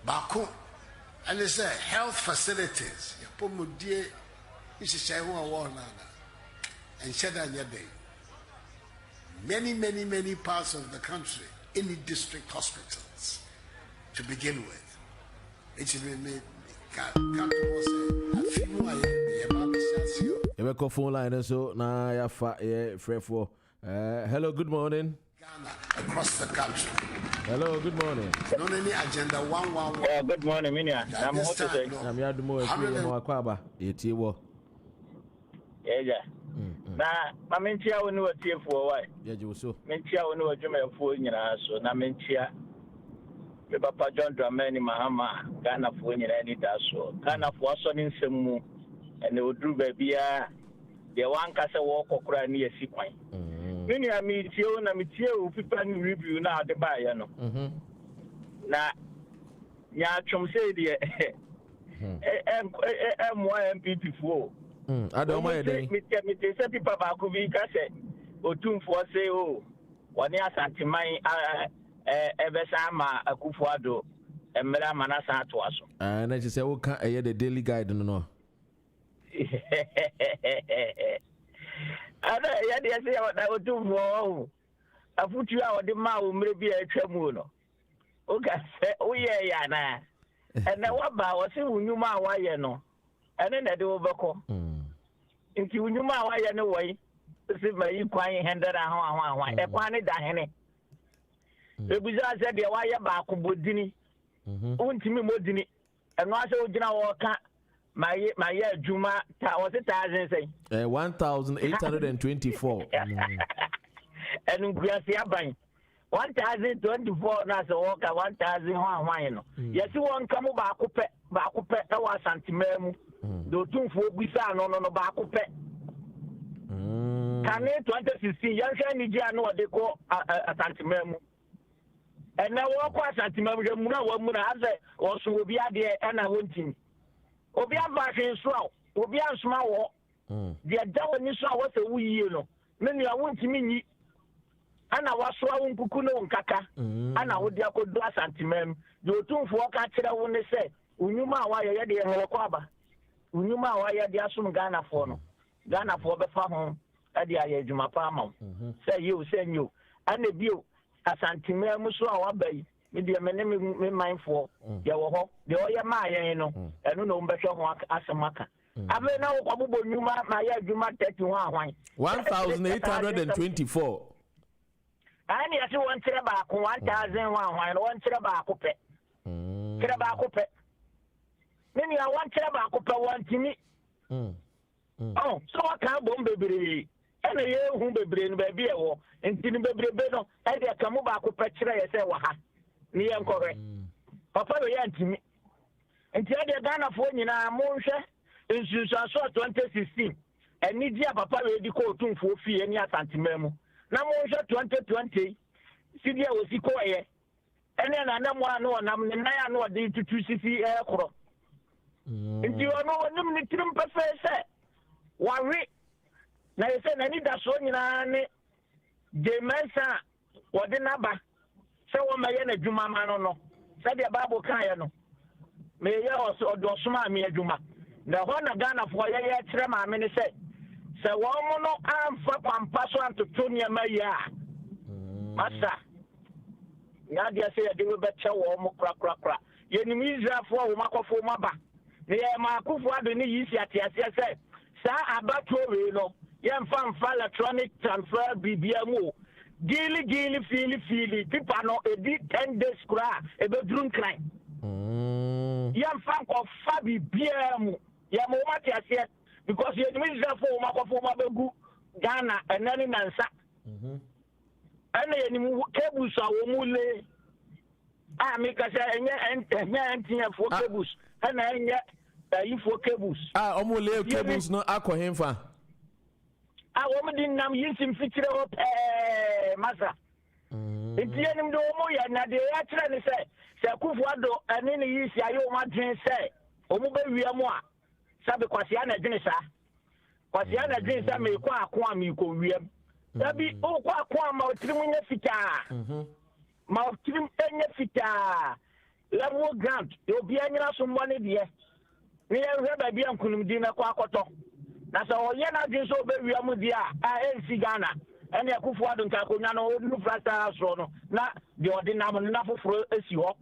bako and say health facilities yapomodie ishisha ho awo na and sheda nyade many parts of the country, any district hospitals to begin with. It's been phone line so na ya frefo. Hello, good morning. Ghana across the country. Hello, good morning. No any agenda 111. Good morning, Minia. I'm hot to say. I'm here to more Kwaba. Yetiwo. Yeah. Na mentia wonu atiefo why? Yeah, you so. Mentia wonu adwumafo nyina so na mentia me papa John Dramani Mahama Ghana fo nyina ni da so. Ghana fo aso ni nsemu ene oduru ba bia de wanka se wo kokora ni asi kwan. Minia mitio na mitio pipa ni review na ade ba ye no. Na nya twom say de NPP fo. I don't mind. Me say people back we can say otumfo say oh woni asanteman ebesa ma akufuado emra manasa to aso and then she say we can the daily guide no ada ya de say otumfo afutu a ode ma wo mre bi atwamu no o ka say o ye ya na ene waba wo se wunyuma wa ye no ene na de wo beko nti unyuma wa ya ne woi se mai kwan hendera ho e kwan ne da hene ebuza se de wa ya ba akobodini untimi modini eno ase ogina wo ka mai adwuma ta wo se 1000 say 1824 enu kuasi aban 1024 na se wo ka 1000 ho no yesi won ka mo ba akopɛ e wa santimamu do tumfo bisa no ba akopɛ kane 2016 yanhwɛ ni gya no ɔde kɔ asantimamu ɛna wo kɔ asantimamu hwɛ mu na wa mu na ase wo so obi ade ɛna wontim obi aba hwe so a obi ansoma wo de da woni so a wo se wo yie no me nua wontimi nyi ana waso a wonkuku no nkaka ana wo de akodo asantimamu de otumfo ka kyerɛ wo ne sɛ unyuma a wayɛ de yɛ kɔ aba unyuma a wayɛ de asom Ghana fo no Ghana fo bɛfa ho ade ayɛ adwuma pa ama sɛ yeo sɛ nyo ana bio asantimamu so a waba yi me de me ne me mindfo yɛ wɔ hɔ de ɔyɛ ma yɛn no ɛno na wo bɛhwɛ ho asɛm aka abe na wo kwabobɔ nyuma ma yɛ adwuma 30 ho ahwan 1824 ani yɛse wɔn kyerɛ baako 1000 ho ahwan no wɔn kyerɛ baako pɛ kyerɛ baako pɛ me nua wɔn kyerɛ baako pɛ wɔn timi so waka bom bebree ɛna yɛ hu bebree no baabi ɛwɔ nti no bebrebe no ɛde aka mu baako pɛ kyerɛ yɛ sɛ wɔ ha ne yɛ nkɔhwɛ papa no yɛ ntimi nti ɛde Ghanafoɔ nyinaa monhwɛ nsunsuaso 2016 ɛni di a papa no edi kɔ otumfoɔ fie ne asanteman mu na monhwɛ 2020 sidi a osi kɔɔyɛ ɛne na na mo ano ɔnam ne nan ano ɔde tutu sisi ɛkorɔ nti ɔno ɔnim ne tirim pɛfɛ sɛ wawe na yɛ sɛ n'ani da so nyinaa ne Jean Mensah wɔde n'aba sɛ wɔmɛyɛ n'adwuma ma no no sɛdeɛ Bible kaeɛ no meyɛ ɔde ɔsoma a me adwuma na hɔ na Ghanafoɔ yɛyɛ kyerɛ maame ne sɛ wɔn mo no amfa kwampa so antoto nneɛma yi a masa nyadeɛ sɛ yɛde wobɛkyɛ wɔn mo korakorakora yɛnim Israelfoɔ a wɔn akɔfo wɔn aba na yɛ maakofo ado ne yi si ateaseɛ sɛ saa abatoɔ wei no yɛmfa electronic transfer bibia mu gili fili pipa no edi 10 days kura ebeduru nkran yɛmfa nkɔfa bibia mu yɛma wɔn ateaseɛ because yɛnim Israelfoɔ wɔn akɔfo wɔn abɛgu Ghana ɛnɛ ne nansa ɛna yɛnim cables a wɔn mu le a meka sɛ ɛnyɛ ntinyɛfoɔ cables ɛna ɛnyɛ ayifoɔ cables ɔmo le cables no akɔ hemfa wɔn de nam yinsim fitire hɔ pɛɛ masa nti yɛnim de wɔn yɛ na deɛ yɛakyerɛ ne sɛ Akufo-Addo ɛne ne yi si ayɛ wɔn adwene sɛ wɔn bɛwia mu a sabe kwasia na adwene saa kwasia na adwene sɛ meekɔ ako a meekɔ wiem dabi wokɔ ako a ma otirim nyɛ fitaa ma otirim nyɛ fitaa level ground obiara nyina so mmɔ ne deɛ ne yɛhwɛ baabi a nkonimdi no kɔ akɔtɔ na sɛ ɔyɛ n'adwene sɛ ɔbɛwia mu deɛ a ɛnsi Ghana ɛne Akufo-Addo nkakonwa no ɔnu frasta soro no na deɛ ɔde nam no na foforɔ asi hɔ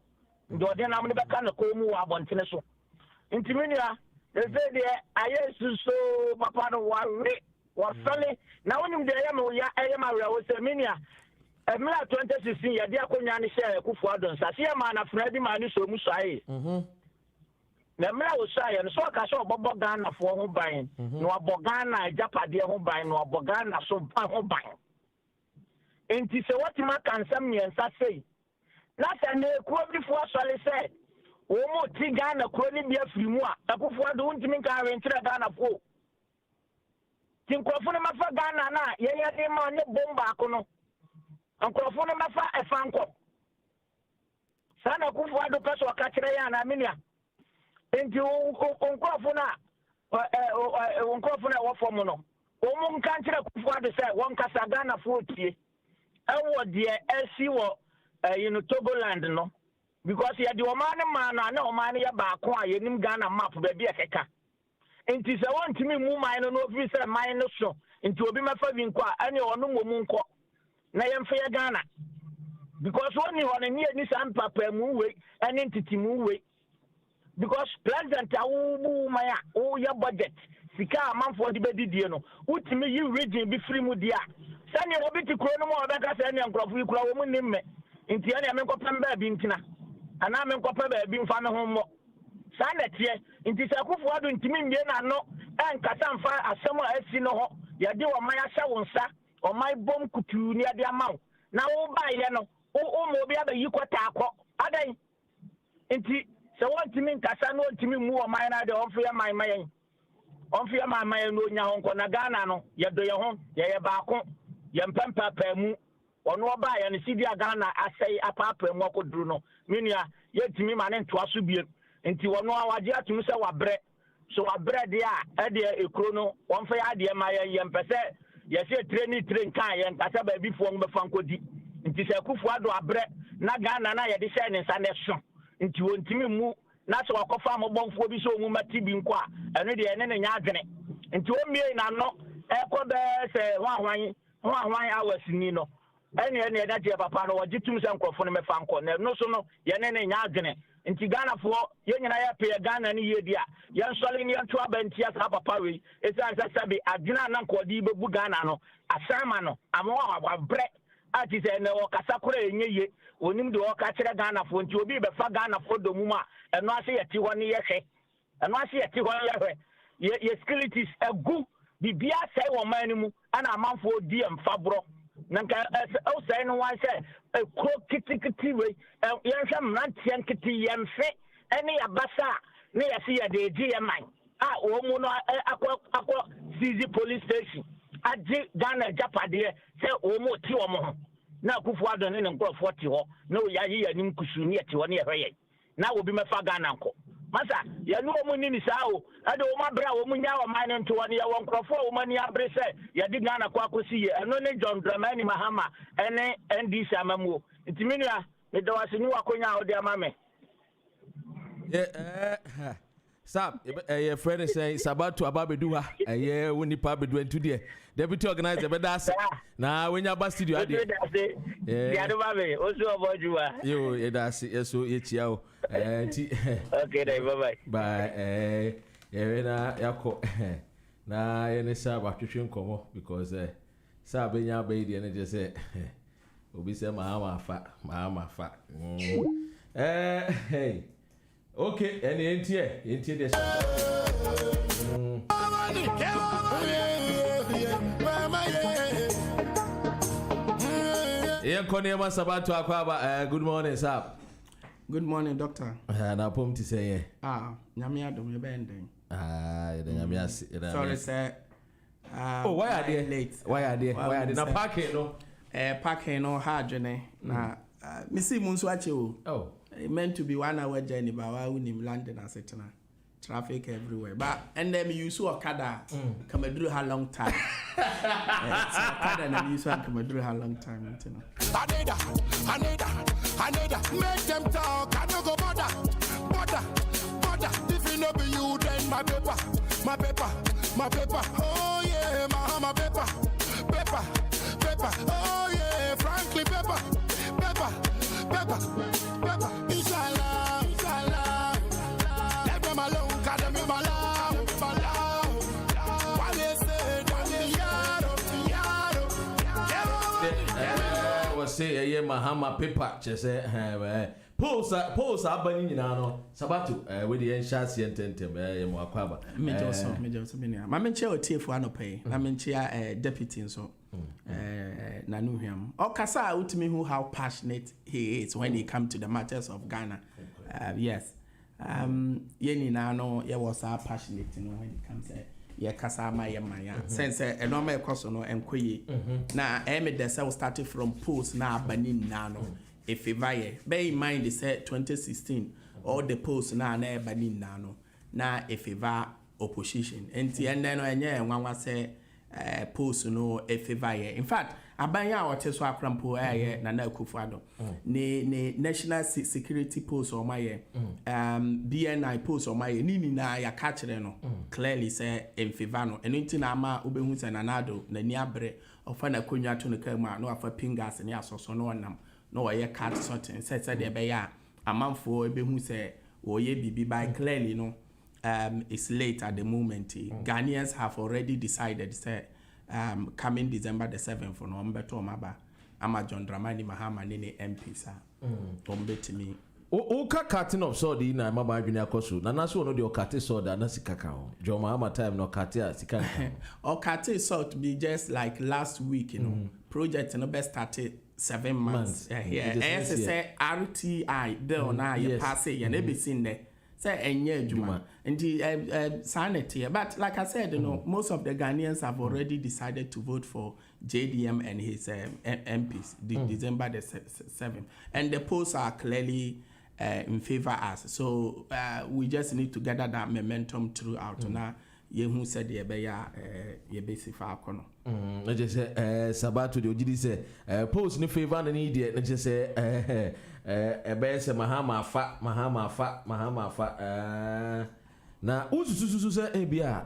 deɛ ɔde nam no bɛka no kɔn mu wɔ abɔntene so nti me nua ɛsɛ deɛ ayɛ suso papa no wɔsɔle na wonim deɛ ɛyɛ me woya ɛyɛ ma werɛ wo sɛ me nua Emla 2016 yɛde akonya ne hyɛ Akufo-Addo nsa. Se yɛ ma na Freddie ma ne so mu sae. Na emla wo sae no so aka so obobɔ Ghana fo ho ban. No abɔ Ghana Agyapade ho ban, no abɔ Ghana so ho ban. Enti se watima kansam nyensa sei. Na sɛ ne kuo bi fo asɔle sɛ wo mo ti Ghana kuo ni bia firi mu a Akufo-Addo ntimi kan renkyerɛ Ghana fo. Tinkrofo no mafa Ghana na yɛyɛ de ma ne bomba ako no. Nkrofo no mafa efanko. Sana Akufo-Addo pɛso aka kyerɛ ya na minia. Enti nkrofo na wo fom no. Wo mo nka kyerɛ Akufo-Addo sɛ won kasa Ghana fo tie. Ewo de esi wo Togoland no. Because yɛ de o man na o man ya baako a yenim Ghana map ba bi ekeka. Enti sɛ won timi mu man no ofi sɛ man no so. Enti obi mafa bi nkɔ a ene ono mu nkɔ. Na yɛmfa yɛ Ghana. Because when you want ni sampa pa mu we ene ntiti mu we. Because president awu maya o ya budget sika amanfo de bedidie no utimi yi region bi free mu dia sane obi ti kuro no mo obeka sane nkrofo yi kura wo mu nimme nti ene me nkopem ba bi ntina ana me nkopem ba bi mfa me ho mo sane tie nti se Akufo-Addo ntimi mie na no enkasa mfa asem a asi no ho ye de wo man ahye wo nsa o man bom kutu ni ade amaw na wo ba ye no o mo obi abayi kwata akọ adan nti se won timi nkasa no ntimi mu o man na de on fe man mayen on fe man mayen no nya ho nko na Ghana no ye do ye ho ye baako ye mpempa pa mu ono oba ye ne sidi Ghana asai apapa mu akoduru no menua ye timi ma ne ntoa so biem nti ono awaje atumi se wabre so wabre de a de ekro no on fe ade ma ye mpese ye se train kan ye nkasa ba bi fo ngbe fa nkodi nti se Akufo-Addo abre na Ghana na ye de se ne nsa ne so nti wontimi mu na so wakofa mobonfo bi so mu mati bi nko a eno de ene ne nya adwene nti o mie na no ekobe se hwan awasini no ene da je papa no wajitum se nkrofo no mefa nko na no so no ye ne nya adwene nti Ghana fo ye nyina ya pe Ghana ne ye dia ye nsole ne nto abanti asa papa we esan sabi adwena na nkodi bebu Ghana no asama no amo abre ati se ne o kasa kora enye ye onim de o ka kire Ghana fo nti obi be fa Ghana fo do mu ma eno ase ye ti ho ne ye hwe eno ase ye ti ho ye hwe ye skillities egu bibia sai wo man ni mu ana amanfo di emfabro nanka o sai no wan sai ekro kitikiti we yenhwe mrantie nkiti yemfe ene ya basa ne ya si ya de ji ye man a o mu no akọ CZ police station adi Ghana Agyapade se o mu ti o mo ho na Akufo-Addo ne nkrofo ti ho na o ya yi anim kusu ne ti ho ne hweye na obi mefa Ghana nko masa ya no mu ni saa o ade o mabra o mu nya o man nto ne ya won nkrofo o mani abre se ya di Ghana kwa akosi ye eno ne John Dramani Mahama ene NDC amamu ntiminu a me do asenu akonya o de amame Sam, your friend say Sabato Ababedu ha. Woni pa bedu entu de. Deputy organizer be das. Na when your bus studio ade. Yeah, do babe. Oso obojuwa. Yo, e das so ye chia o. Okay, bye bye. Bye. Na yako. Na ye ne sa ba twetwe nkomo because sa be nya be de ne je say obi say ma fa. Hey. Okay, and into this. Sabato Akwaba. Good morning, sir. Good morning, doctor. Na pom to say. Nyamia do me bending. Sorry, sir. Why are they late? Why are they? Na parking no. Parking no hard journey. Na Missy Munswachi. Oh. It meant to be 1 hour journey, but I wouldn't in London as it traffic everywhere. But and then you saw Okada come through how long time. Okada and you saw come through how long time. I need that. Make them talk. I don't go bother. If it not be you, then my paper. Oh yeah, my paper. Oh yeah, frankly paper. Inshallah. Let them alone, cut them in my love. While they say, say Mahama paper say Post abani nyina no Sabato we the enchance yentem mo akwaba me just been ma menche otiefo anopai na menche deputy nso nanu hwam okasa utimi who how passionate he is when he come to the matters of Ghana. Yes, yeni na no ye was passionate when it comes ye kasa ma ye maya sense e no ma ekoso no enkoyi na me dey say we started from post na abani na no if ever bear in mind say 2016 all the posts na abani na no na if ever opposition enti enne no enye enwanwa say post no if ever in fact abanya a wote so akrampo na Akufo-Addo ne national security post o maye BNI post o maye ni na ya ka kire no clearly say in favor no eno nti na ama obehu say Nana-Addo na ni abre ofa na konwa to no kama no afa pingas ne asoso no nam no ye card sorting say de be ya amanfo ebehu say oye bibi by clearly no it's late at the moment. Ghanaians have already decided say coming December the 7th for no mbeto maba ama John Dramani Mahama ne MP sa ombetimi o ka cutting of sword na maba adwene akoso na na so no de o cutting sword na sikaka ho John Mahama time no cutting sikaka o cutting sword be just like last week project no best started 7 months yeah say RTI bill na you pass it and be seen there say enye adwuma and sanity but like I said most of the Ghanaians have already decided to vote for JDM and his MPs December the 7th and the polls are clearly in favor us so we just need to gather that momentum throughout now ye who said ye be ya ye be sifa akono na je say Sabato de ogidi say polls ni favor na ni de na je say ebe se Mahama afa na usususu say bia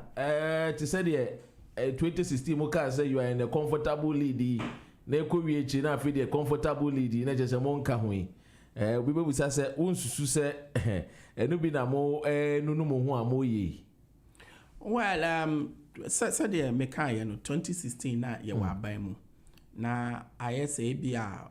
to say the 2016 mo ka say you are in a comfortable lead na ekowie echi na afi the comfortable lead na je say mo nka ho we be say unsusu say enu bi na mo nunu mo ho amoye well so the mekai no 2016 na ye wa ban mu na ayese bia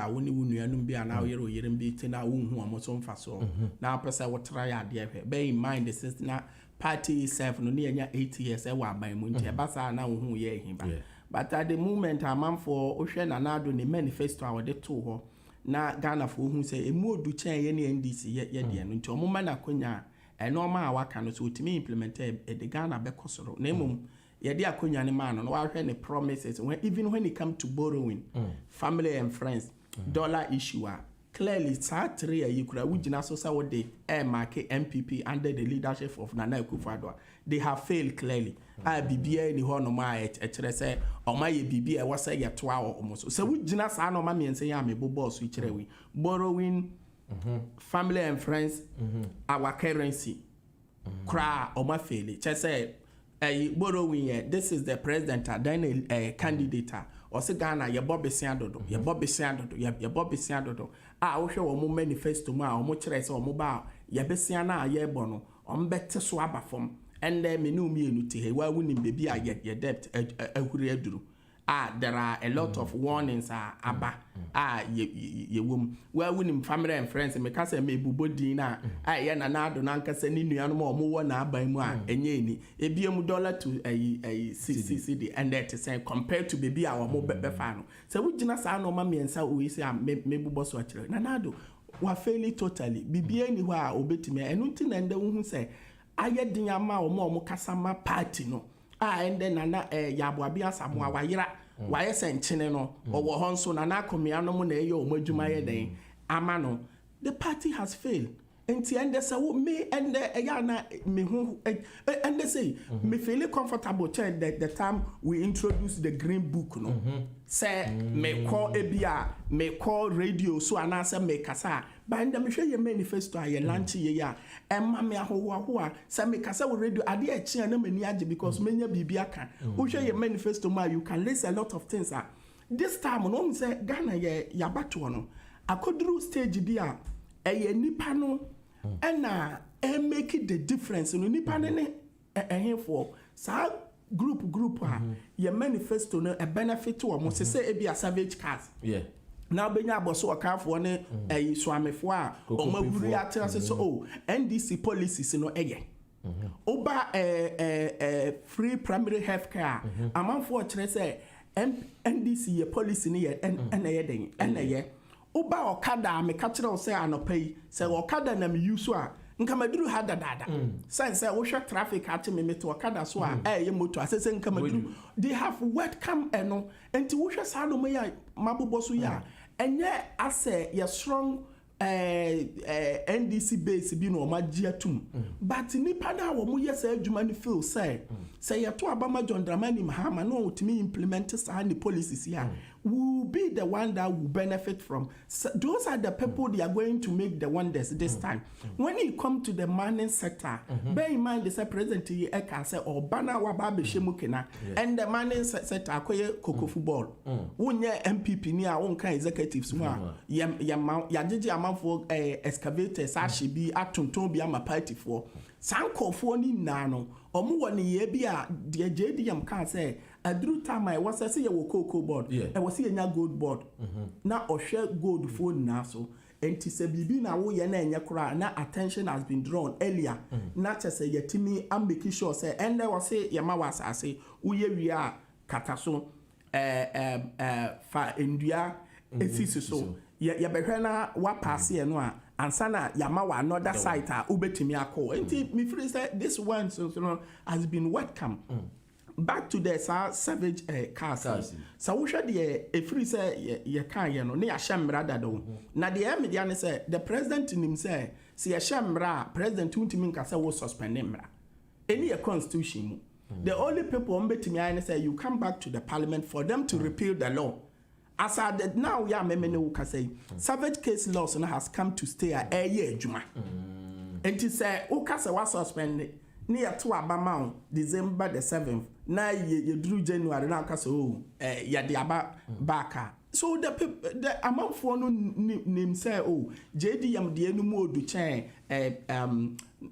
woni wunuanum bia na oyere mbi te na wonhu amoso mfaso na apesa wotra ya de hwe bear in mind the system na party itself no ne nya 8 years e wa ban mu nti basa na wohu ye himba but at the moment amamfo ohwe Nana-Addo ne manifesto a wode to ho na Ghana fo hu say emu odu chen ye ne NDC ye de no nti omoma na konya enoma a waka no so utimi implement e de Ghana be kosoro na emum ye de akonya ne man no wa hwe ne promises even when it come to borrowing family and friends dollar issue clearly sa 3 a yikura wugina so sa wode market NPP under the leadership of Nana Akufo-Addo they have failed clearly bibia ni ho no ma e kire say o ma ye bibia wo say ye to a o so se wugina sa no ma me nse ya me bobo so kire we borrowing family and friends our currency cry o ma fail che say borrowing this is the president then a candidate or say Ghana ye bobesian dodo wo hwe wo mo manifesto ma o mo kire say o mo ba ye besian na ye bo no o mbete so aba fom and me no me enu te he wa woni bebi a ye debt ahuri aduru there are a lot of warnings aba ye wom wa woni family and friends me ka say me bubodi na ye Nana-Addo na nkasa ni nuanom o mo wo na aban mu enye eni ebiem dollar to CCD and that say compared to baby a mo be fa no say wugina sa no ma miensa o isi me bubo so akire Nana-Addo wa fairly totally bibia ni ho a obetime enu nti na nda hu say aye din ama o mo kasama party no and then Nana Yaboabia Samoa wayira waye senchene no owo ho nso Nana Akomia no mo na eyo omadwuma ye den ama no the party has failed enti and say me and ya na me hu and they say me feel comfortable till the time we introduce the green book no say me call ebia me call radio so anasa me kasa but and me hwe ye manifesto aye launch ye ya emma me ahoho say me kasa we radio ade e chia na mani age because menya bibia kan wo hwe ye manifesto ma you can list a lot of things this time no say Ghana ye yabato no akoduru stage dia eye nipa no and make the difference no nipa ne ehefo sa group your manifesto no a benefit to almost say e be a savage cars now benya boso akafo ne swamefo a omawuri atase so NDC policies no eye oba free primary health care amanfo kire say NDC ye policy ne ye eye den eye oba okada me ka kire say anopai say okada na me use a nkamaduru hada dada sense wo hwe traffic ate me to okada so a ye moto asese nkamaduru they have welcome eno enti wo hwe sa no me ya mabobo so ya enye ase ye strong NDC base bi no magia tum but nipa na wo mo yes adwuma ni feel say ye to abama John Dramani Mahama no ultimately implement any policies here will be the one that will benefit from. So those are the people they are going to make the wonders this time. When it come to the mining sector, bear in mind the president eka say or bana wa ba be shemukena and the mining sector akoye koko football. Wonye MPP ni a wonka executives mu a ya jeje amanfo excavators ahyebi atonton bi ama party for sankofo ni nano omo woni ye bi a de JDM kan say adru time I was say ye wo cocoa board e was say nya gold board na ohwe gold phone na so enti se bibi na wo ye na enye kura na attention has been drawn earlier na chese yetimi am making sure say and there was say ye ma was say wo ye wi a kataso fa endua esisi so ye behwe na wa pass ye no a ansana yama wa another site a ubetimi akọ enti me free say this one so has been welcome back to the savage cars so wo hwe de free say ye kan ye no na ya hye dada do na de media ne say the president nim say se ye hye president untimi nka say wo suspend mra any constitution mu the only people betimi I say you come back to the parliament for them to repeal the law. As I did now, yeah, me can say savage case laws has come to stay a year juma. And to say, Okasa was suspended near to Abamount December the 7th. Now you drew January now, so ya the Baka. So the amount for no name say, oh, JDM the no do chain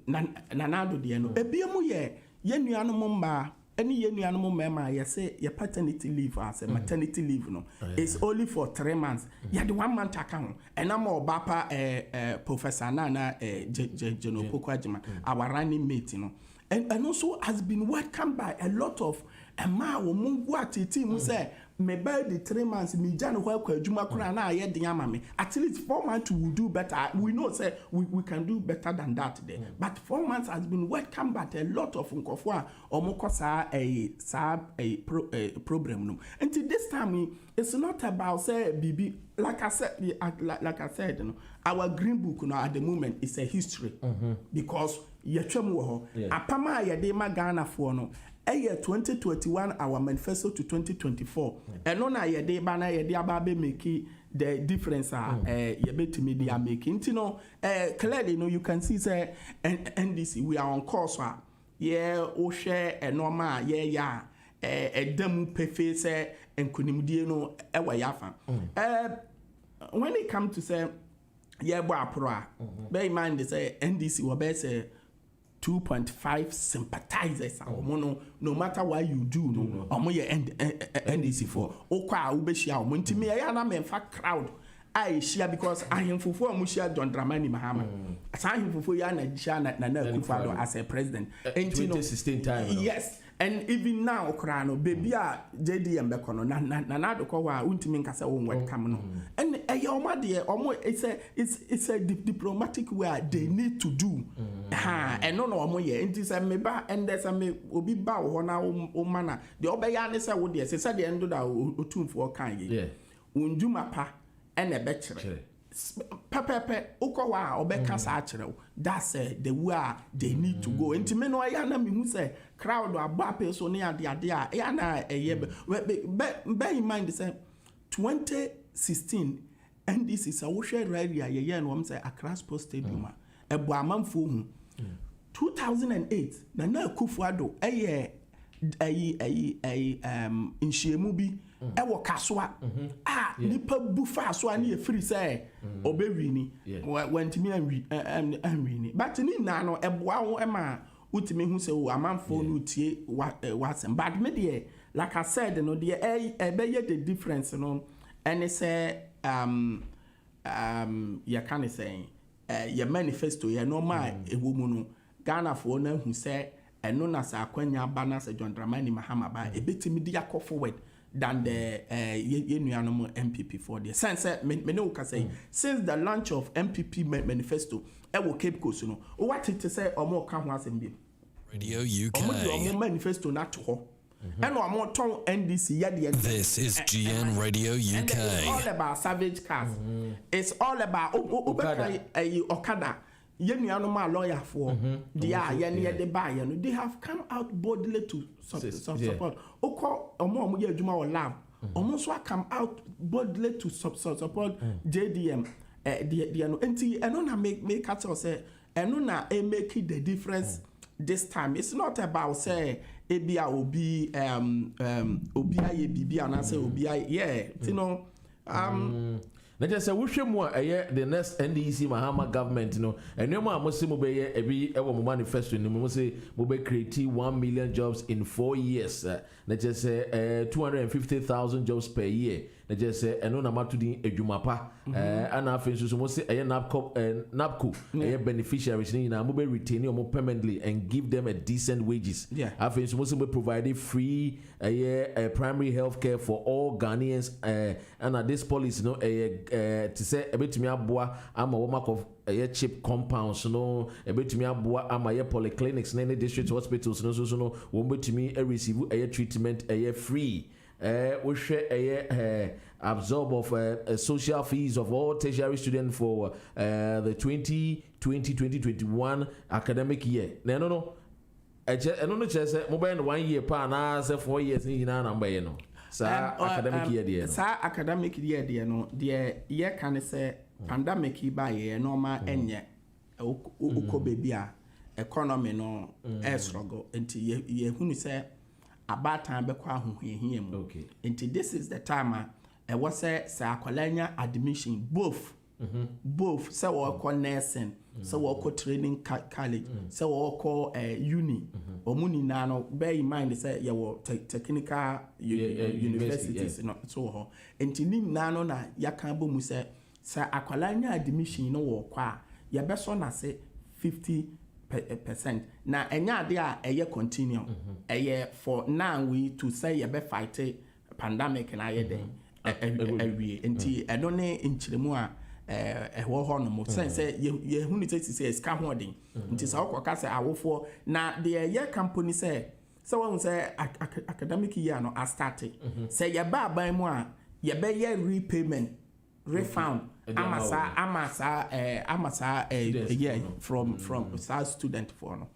Nanado the no. A BMU ye animal ba. Any animal member, you say your paternity leave as a maternity leave, no. It's only for 3 months. You had 1 month account, and I'm more Bapa Professor Nana General Pokwajima, our running mate, you know. And also has been welcomed by a lot of ma wo mungwati team say me by the 3 months me jano kwa adwuma kura na aye de ama me at least 4 months will do better. We know say we can do better than that there. But 4 months has been welcomed by a lot of nkofo a omokosa a problem no. Until this time it's not about say BB like I said you know, our green book now at the moment is a history because yetwam wo ho apama ye de magana fo no 2021 our manifesto to 2024 and no na ye de ba na ye de aba be make the difference ye betimi dey making you know clearly you know you can see say NDC we are on course yeah o share a normal yeah edam pefe say enkunimdie no e wa yafa when it come to say yeah bo apro bear in mind say NDC we be say 2.5 sympathizers no matter what you do no omo ye NDC for okwa ubeshia omo ntimi ya na memfa crowd I share because ahemfofo amu share John Dramani Mahama ahemfofo ya na share na Akufo-Addo as a president in 2016 time yes and even now krano baby a JDM be kono na adoko wa untimi nkasa won welcome no and it's a diplomatic way they need to do and no omo ye nti say me ba and there's me obi ba ho na o mana the obeya ne say wo de say the endo da otumfo kan ye unduma pa and a betre pepepe ukowa obeka sa akere that's the way they need to go enti me no ya na me hu say crowd abape so ne ade a ya na bear in mind say 2016 NDC is a wo area ye no say Accra Sports Stadium ebo amanfo hu 2008 na Akufo-Addo nhyiemu bi ewo kasoa nipa bufa so ani efiri say obewini wantimi anwini but ni na no eboa wo ema utimi hu say o amanfo no tie wasem but me de like I said no de ebeye the difference no and say you can say your manifesto your normal a woman Ghana for no who say and known as a Quenya Banas John Dramani Mahama by a bit media forward than the animal NPP for the sense Menoka say since the launch of NPP manifesto I will Cape Coast what it to say or more come once in be Radio UK manifesto not to her. And no more tone NDC. This is GN Radio UK. It's all about savage cars. It's all about Okada. Yemi Anoma lawyer for the buyer. They have come out boldly to support. Oko Omo Muya Juma or Lab. Almost come out boldly to support JDM. And on make us say, and on make the difference this time. It's not about say ebia obi obi bibi and say obi you know na just say we more the next NDC Mahama government and no more must be every manifesto no mo say mo be create 1 million jobs in 4 years na just say 250,000 jobs per year na just say eno na matudi edwumapa and afin so mo say NAPCO beneficiaries ni na mo be retain them permanently and give them a decent wages afin so mo say we provide free primary health care for all Ghanaians and this policy to say ebetumi aboa ama wo makof cheap compounds ebetumi aboa ama polyclinics na district hospitals so wo betumi receive treatment free we share absorb of social fees of all tertiary students for the 2020-2021 academic year no say mobile 1 year pa na say 4 years ni na number no academic year there academic year there no the year can say pandemic ba ye normal enye uko baby a economy no struggle until ye hunu say about time be kwa hohia mu until this is the time was say akwalanya admission both say we call nursing say we call training college say we call uni omuni na no bear in mind say you technical universities no so ho enti ni na no na yakan bo mu say akwalanya admission no wo kwa ya be so na say 50% na enya ade a eye continue eye for now we to say you be fight pandemic na ye den ewie enti edo ne nchiremu a ho ho no mo say ye hu ni say ska ho den nti sa okoka say awofo na the ye company say when say academic year no started say ye ba ban mu a ye be ye repayment refund amasa yeah from student for no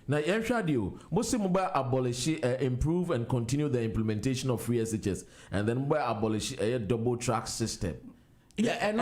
now Yenshadi Muslim mobile abolish improve and continue the implementation of free SHS and then mobile abolish a double track system and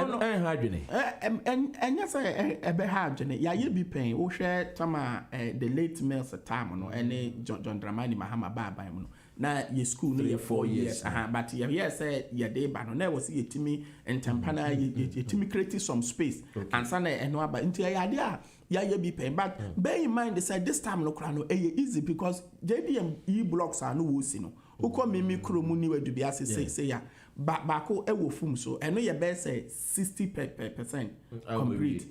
yes I be hard yeah you be paying we share tama the late meals time no any John Dramani Mahama Baba no na your school no 4 years but you say your day ba no na was you timi entampana you timi create some space and sana eno aba into ya dey ya be paying but bear in mind they said this time no kra no easy because JDM blocks are no wo si no uko mimi kromu ni wadu bia say ya bako ewo fum so eno ye be say 60% complete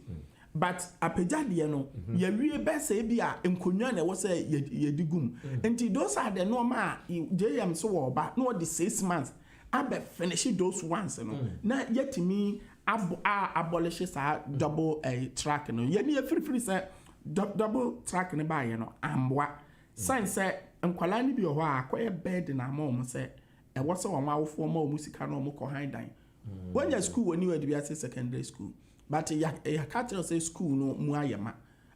but apejade no ye wie be say bia enkonwa na wo say ye digum enti those are the normal JM so wo ba no the 6 months abe finish those ones no na yetimi abolish sa double track no ye ne free say double track ne ba ye no amboa sign say enkwala ni bi ho a akoye bed na mom say e wo say wo mawofo ma musika no mo ko han dan when your school when you were to be secondary school but ya catch say school no mu ayema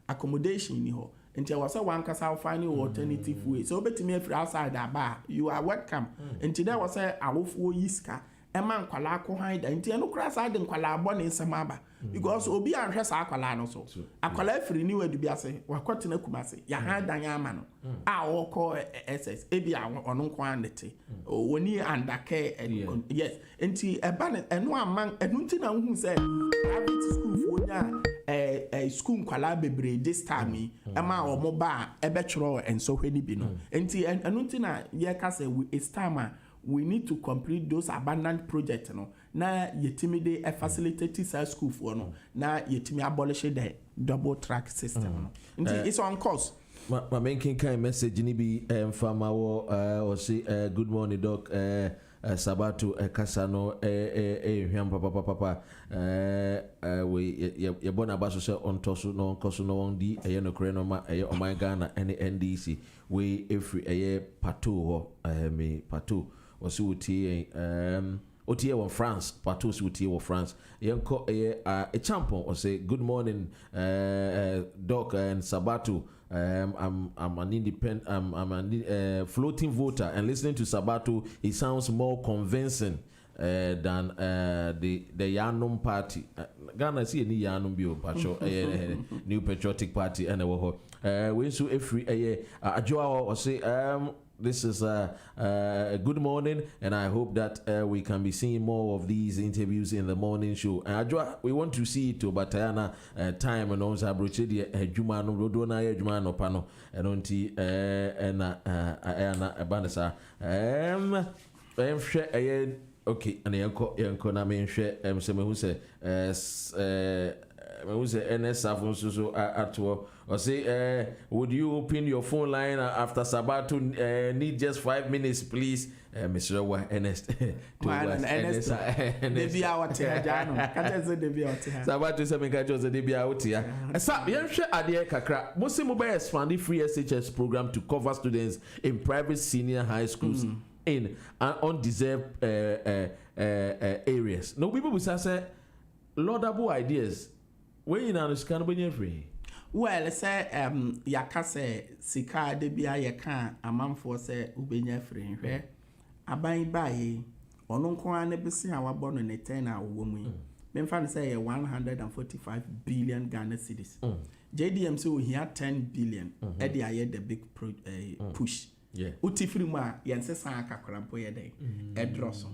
accommodation ni ho nti I was one kasa find alternative way so betimi afri outside aba you are welcome nti there was say awofo yiska ema nkwala ko han dan nti eno kra side nkwala abo ne nsem aba because obi anhwe sa akwala no so akwala afri ni wadu bi ase wakotena kumase ya han dan ama no a woko ss ebi ono nko anete woni andake yes nti eba eno amman eno nti na hu say private school fo nya school nkwala bebre this time ema omo ba ebetwro enso hwani bi no nti eno nti na ye ka say it's time we need to complete those abandoned projects no na yetimi de facilitate sa school for no na yetimi abolish the double track system no it's on course. My main kind message ni bi mfama wo o say good morning doc Sabato kasano hwam papa we ye bona baso se ontoso no nkoso no won di no kre no ma o man Ghana and NDC we every pato ho me pato o si utie otie won France pato si utie wo France yenko a champion o say good morning doc and Sabato. I'm an independent. I'm a floating voter, and listening to Sabato, it sounds more convincing than the Yanum party. Ghana see any Yanum bio pacho, New Patriotic Party, and we so every Ajoa or say this is a good morning, and I hope that we can be seeing more of these interviews in the morning show. And we want to see it to Batayana time and also Abrochedi Jumano Rodona Jumano Pano and Onti and Banasa. Okay, and Yanko Name share who say who's the NS so at or say would you open your phone line after Sabato need just 5 minutes please Mr. NS Devi out here can't say Devi out here Sabato say me catch us Devi out here sa yen hwe ade kakra mo se mo be expand the free SHS program to cover students in private senior high schools in undeserved areas. No people will say laudable ideas. Where you know scan be free. Well, say yaka say sika de bia yaka amanfo say ubenya free hwe aban bae ono nko an be se awabo no ne 10 a wo mu me mfa say 145 billion Ghana cedis. JDM say we here 10 billion e dey aye the big push. Yeah. Uti free mu a yense san akakrampo ye dey e drosso.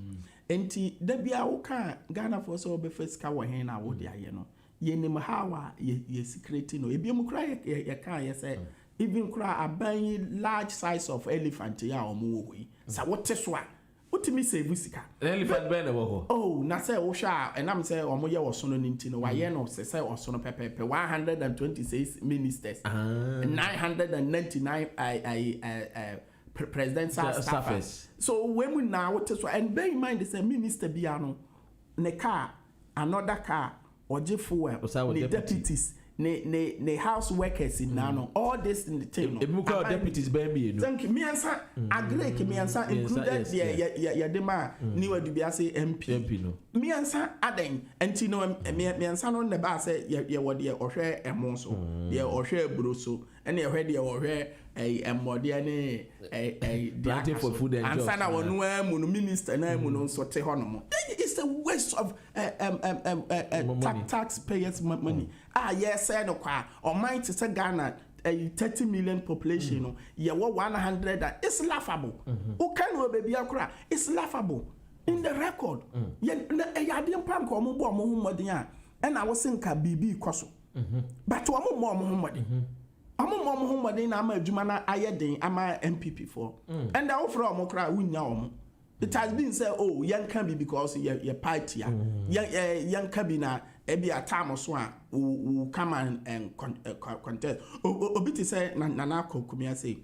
Enti da bia wo ka Ghana for so be fisika wo hen na wo dey aye no. Yenim hawa ye secret no ebiemu kra ye kan ye say even kra aban large size of elephant ya omo wo yi sa wote so a utimi save sika elephant ben wo ho oh na say wo hwa enam say omo ye wo so no nti no wa ye no say wo so no pepepe 126 ministers 999 president staffers so when we now wote so and bear in mind the minister bia no ne car another car oje fuel the deputies ne house workers in nano all this in the team no deputies baby no thank you me answer agree ke me answer included the dema ni wadu bia say MP no me answer aden enti no me answer no ne ba say ye wode ohwe emo so ye ohwe ebro so ene ye hwe de ohwe emode ne planting for food and jobs answer na wonu amu no minister na amu no so te hono mo it's a waste of taxpayers money yes say no kwa o mind to say Ghana 30 million population no ye 100 it's laughable who can we baby akra it's laughable in the record ye yade mpan ko mo bo mo hu modin a and I was in ka bibi koso but wo mo modin amo hu modin na ama adwuma na ayeden ama NPP for and I offer mo kra wunya omo. It has been said, oh, young can be because your party, young can be now, maybe a time or so, who come and contest. Obiti said, Nanako, come say,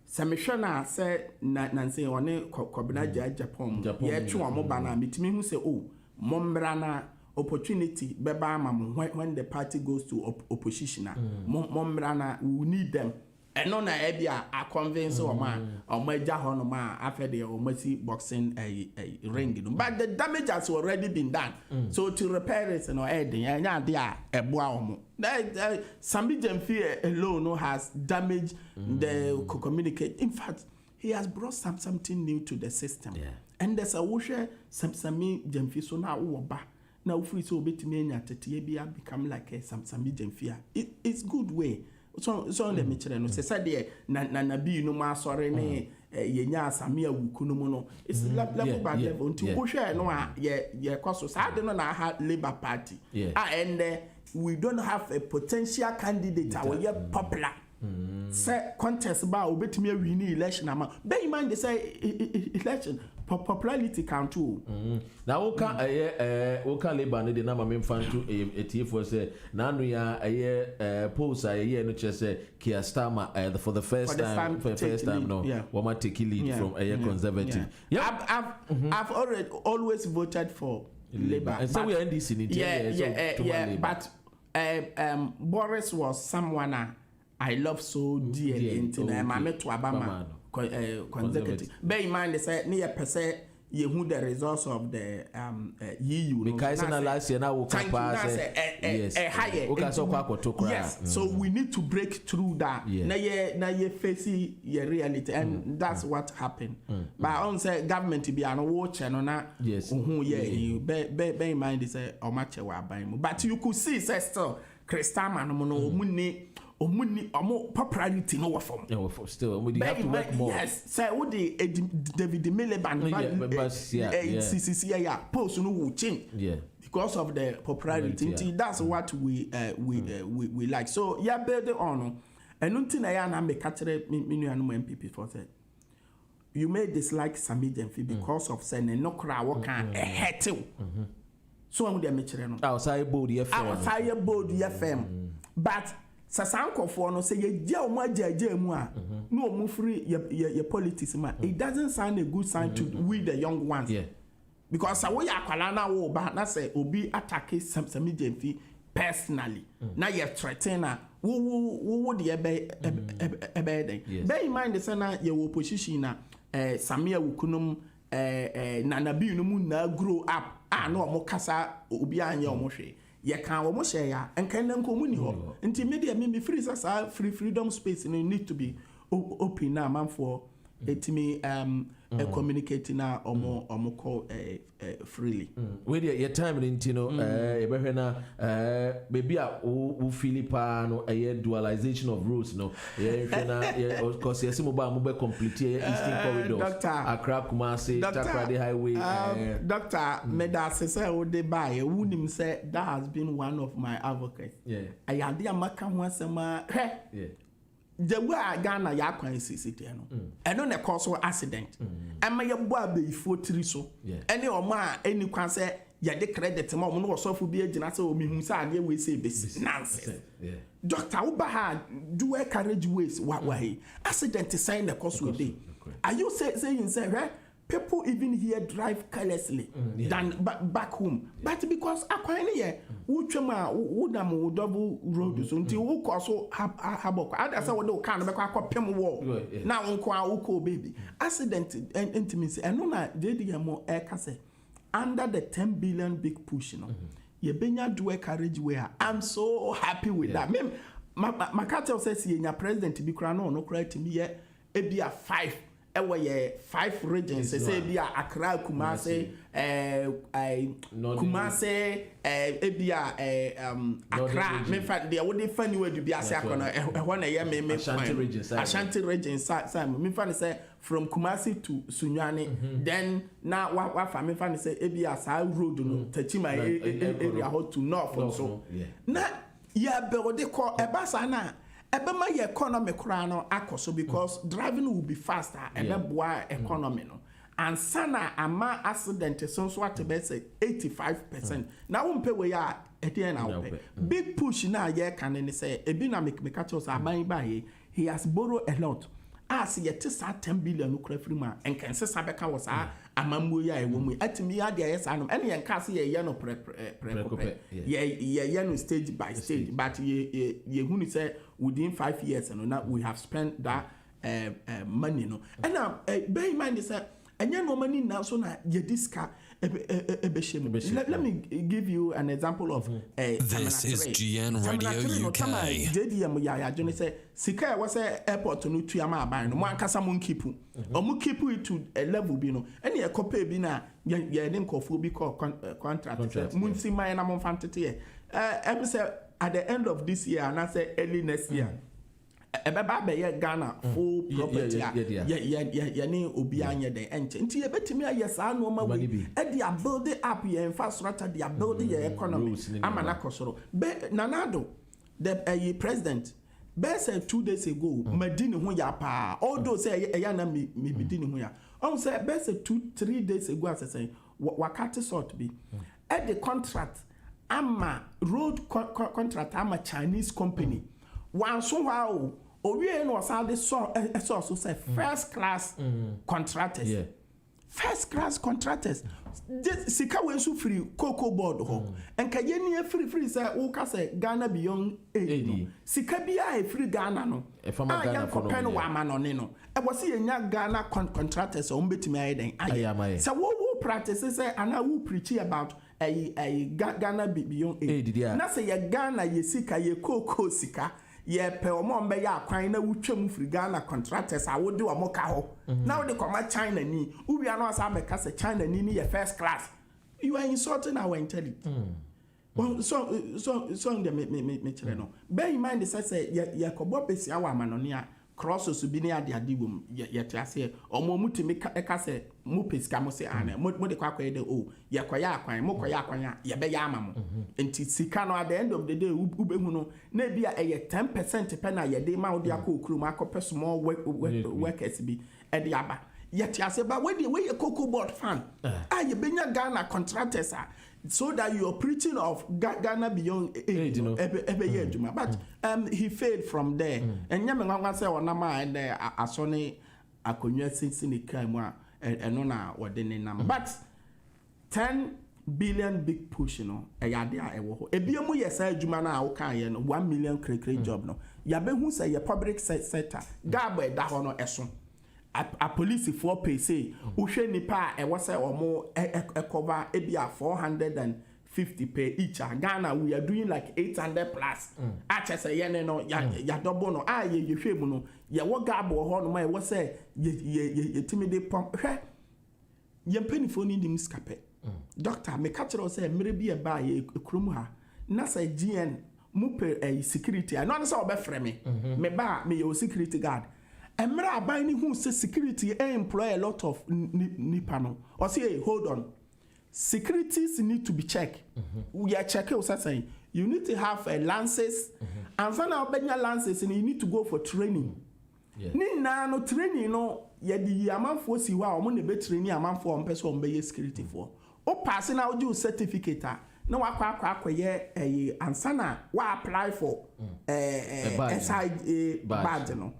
Samishana said, Nancy, on a Kobina Agyapong, yet to a mobana, meet me who say, oh, Mombrana opportunity, Bebama, when the party goes to opposition, Mombrana, we need them. And no na ebia a convince o man o maja hono ma after the o masi boxing a ring but the damage has already been done so to repair it no edin anya dia eboa omo Sambi Jemfi alone no has damaged the communicate. In fact, he has brought something new to the system and there's a wushe Sambi Jemfi so now oba now free so betimi anya tete bia become like a Sambi Jemfi it's good way. So let me tell you, say there na bi no ma sore ne yenya asame awuku no mu no it's level by level until wo hwe no a ye kwaso sa de no na ha Labour Party and we don't have a potential candidate our popular Say contest ba obetimi win election ama. Bear in mind they say election popularity count too. Now oka labor ne de na ma memfa to etifo say na no ya post no say Keir Starmer for the first time no woma take lead from conservative. I've always voted for Labour. And so we are NDC in but Boris was someone I love so dearly into Mame to Obama consecutive. Bear in mind they say near per se you who the results of the EU because last year now we can pass yes, so we need to break through that. Now you face your reality, and that's what happened. But on say government to be an watch and on that you bear in mind they say how much we are buying, but you could see say still Christama no money or popularity no form. Still, we have to work more. Yes, say what the David Miliband CCC post no will change. Because of the popularity. That's what we like. So yeah, build on. And nothing I am make NPP for that. You may dislike Sami Jenfi because of saying no crowd can a hetu. So I'm the outside body FM. But Sasanko for no say ye mu a no mu free your politics ma. It doesn't sound a good sign to we the young ones. Because we akwala na wo ba na say obi attack Sami Jenfi personally. Now you threaten wo the ebe bear in mind the sana your opposition na Samia Wukunum Nanabi no mu na grow up no mo kasa obi anya omo hwe ye kan wo mo share ya enkan nan ko mu ni ho nti media me free sa freedom space no need to be open na man for etimi communicating na omo call freely. With your time into na baby u Philippa no dualization of roads no of course yes mo complete eastern corridors Accra Kumasi Takoradi highway Dr. Medase say o dey buy wunim say that has been one of my advocates ayade amaka ho asema the way Ghana ya kwan sisi no eno na cause accident ema ye bo abefo tiri so ene o ma eni kwan se ye de credit ma o no osofu bi agina se o mihun se ade we say besi nonsense Dr. Ubaha do a carriage ways why accident sign the cause we dey are you saying say people even here drive carelessly than back home but because akwan here wutwema wudam double road so nti wo koso haboko ada say wo de kan be kwa pem wo na wonko a wo baby accident intimacy eno na dediyamo kase under the 10 billion big push no ye benya do a carriage way I'm so happy with that me makata say si nya president bi kra no kra timi ye ebia 5 5 regions say be Accra Kumasi Kumasi Accra me fact they would funny way to be as akona when me Ashanti region me fan say from Kumasi to Sunyani then now what me fan say ebia sa road no Tachima area how to north so na ya be wo de call ebasa na ebema your economy no akoso because driving will be faster and boy economy no and sana ama accident so what be say 85%. Now we pay we are at the end now big push na ye can say ebi na make catch us aban by he has borrowed a lot as yet 10 billion no free man and can say sabeka was amamu ya ewomu atimi ya dia yes anom ene yen case ye no pre ye no stage by stage but ye hunu say within 5 years and now we have spent that money no and now bear in mind say enya no money now so na ye diska let me give you an example of this is GN Radio UK. JDM ya jone say sika was airport no tuama aban no mo ankasa mo nkipu o mo keep it to a level bi no ene e kopa bi na ye den kofo bi contract mo nsi man na mo fantete ye say at the end of this year and I say early next year ebeba be ye Ghana full property ya ni obi anya den enche nti ye betimi aye saa no ma we e dia build up your infrastructure dia build your economy amana kosoro be nanado the president best 2 days ago madini ho ya pa although say eya na me bidini ho ya on say best 2-3 days ago as say wakati sort be at the contract ama road contract ama Chinese company one so wow owie no say so say first class contractors first class contractors sika we so free cocoa board ho enka yeni free say wo ka say Ghana beyond aid sika bia free Ghana no e Ghana for pen wa ma no ne no e wo say nya Ghana contractors o mbetimi ayeden aye so wo practice say ana wo preach about a Ghana beyond aid na say ye Ghana ye sika ye cocoa sika ye pe omo mbe ya kwan na wutwam free Ghana contractors a wo de omo ka ho na wo de koma China ni ubi ano asa be ka say China ni ye first class you are insulting our intelligence well so me chere no bear in mind say ye kobo pesi awa manone a crosses bi ne ade wom ye te ase omo mutimi ka say mo pesika mo say ana mo de kwa de o ye koya akwan mo koya akwan a ye be ya ama mo enti sika no at the end of the day ubehu no na bia e 10% pe na ye de ma wo de akokuru ma akopɛ small workers bi e de aba ye te ase ba we ye cocoa board fan ye benya Ghana contractors so that you are preaching of Ghana beyond aid but he failed from there and nyame ngwa say onama and asone akonwa sinsini kan mu a eno na wode ne nam but 10 billion big push no eyade a ewo ho ebiemu yesa adwuma na wo kan ye no 1 million krekre job no ya behu say ye public sector gabo eda ho no eso a police for pay say uhwe nipa e wo say omo cover ebia 450 per each Ghana we are doing like 800 plus acha say ye no ya double no ye hwe mu no ye wo gabo ho no ma wo say ye timide pump hwe ye penifo ni dim skape doctor me catch us say mere bi e ba ye ekrum ha na say GN mu per security I no say obefre me ba me your security guard Emra abani who says security employ a lot of nipano. Or say, hey, hold on. Securities need to be checked. We are checking saying you need to have a lances and then now benya lances and you need to go for training. Ni na no training no ye di amanfo si wa omo ne be training amanfo on person be security for. O pass na o certificate na wa kwa ye ansana wa apply for SI badge no.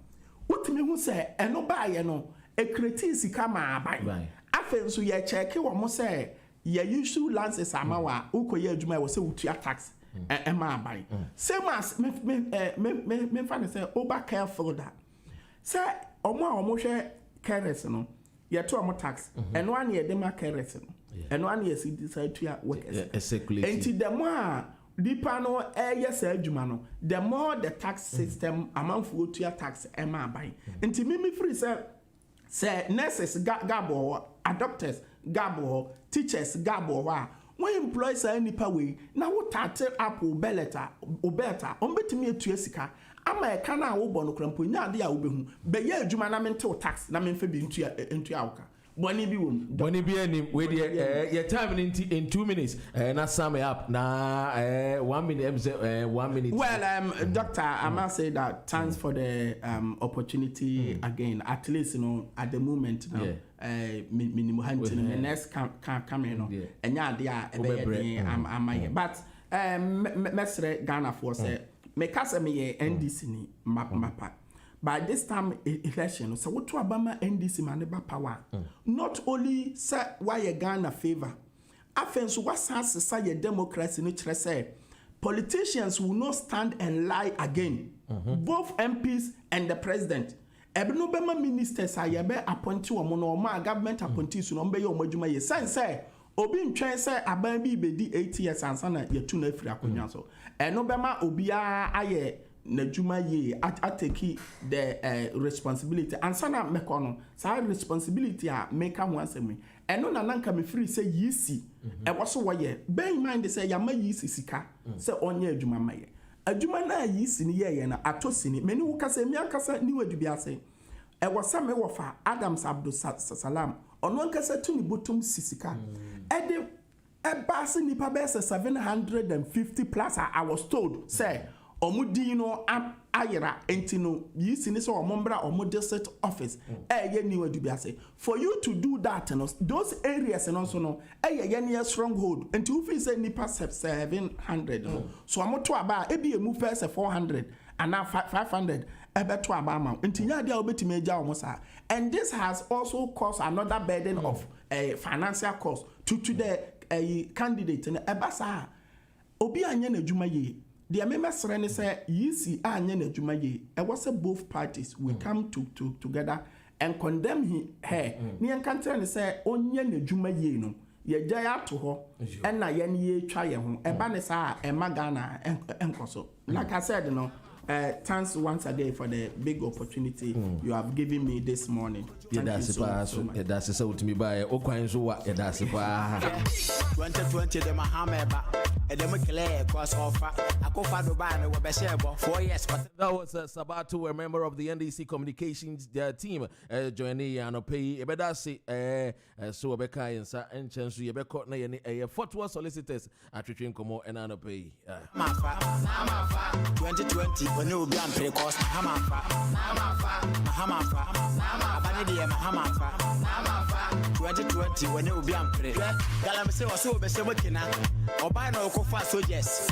Utimi hu say eno ba ye no e create sika ma aban afen so ye check wo mo say ye issue lances amawa ukoye adwuma e wo say utua tax e ma aban same as me fan say over careful that say omo hwe carers no ye to omo tax eno an ye dem carers no eno an ye si decide to work enti the more dipa no yes adwuma no the more the tax system amanfo to tax ema aban enti mimi free say nurses gabo doctors gabo teachers gabo wa when employees are nipa we na wo tate up obeleta ombetimi etu esika ama e kana wo bo no krampo nya ade a wo behu be ye adwuma na mente tax na memfa bi ntu awuka Boni bi wom. Boni bi any we your time in 2 minutes. Na sum it up. Na 1 minute 1 minute. Well, doctor, I must say that thanks for the opportunity again. At least at the moment now. Minimum hunting the next come in and ya dia am but mesre Ghana for say me kasa me NDC ni mapa. By this time election, so what to Obama NDC maneba power. Not only say why a Ghana favor. Offense what say democracy in say politicians will not stand and lie again. Both MPs and the president. Ebno Bema ministers are yebe appointed or mono government appointees no be your majuma ye say obi ntwen say aban bi bedi 8 years ansana ye tu na afiri akonya so. Eno bema obia aye Najuma ye ateki the responsibility and sana mekono sa responsibility a make am wansemi eno na nanka me free say yisi e woso woye bear in mind say ya ma yisi sika say onye adwuma maye adwuma na yisi ni ye na atosi ni meni wo kasa mi akasa ni wadu bia say e wosa me wofa Adams Abdul Salam ono nkasa tu ni botom sisika e de e base nipa be 750 plus I was told say omudino ayera entino yisini so omombra district office ye ni wadubiase for you to do that no those areas and also no ye near stronghold enti you feel say nipa 700 so amoto aba e bi emu first 400 and now 500 ebeto aba ma enti nya dia obetime agya omo sa and this has also caused another burden of financial cost to the candidate and ebasa obi anya na adwuma ye. The member say yisi anya na adwuma ye. I was say both parties will come together and condemn her. Ni enkantere say onye na adwuma ye no. Ye gya to ho and na ye ne twa ye ho. Eba ne sa Magana enkoso. Like I said, thanks once again for the big opportunity you have given me this morning. That's so much. That's so to me by Okwanzo. That's 2020 the Mahameba and the Clear cross offer. I go for the ban with a 4 years. That was Sabato, a member of the NDC communications team. Joining Yanopay, Ebedasi, so Becca and Sa and Chansu Yebeko, a 4 solicitors at Triching Como and Anopay. 2020 when you be on pre-course, Mahamafa, 2020 when you be on pre. Galam say was so be working or buy no coffee so yes.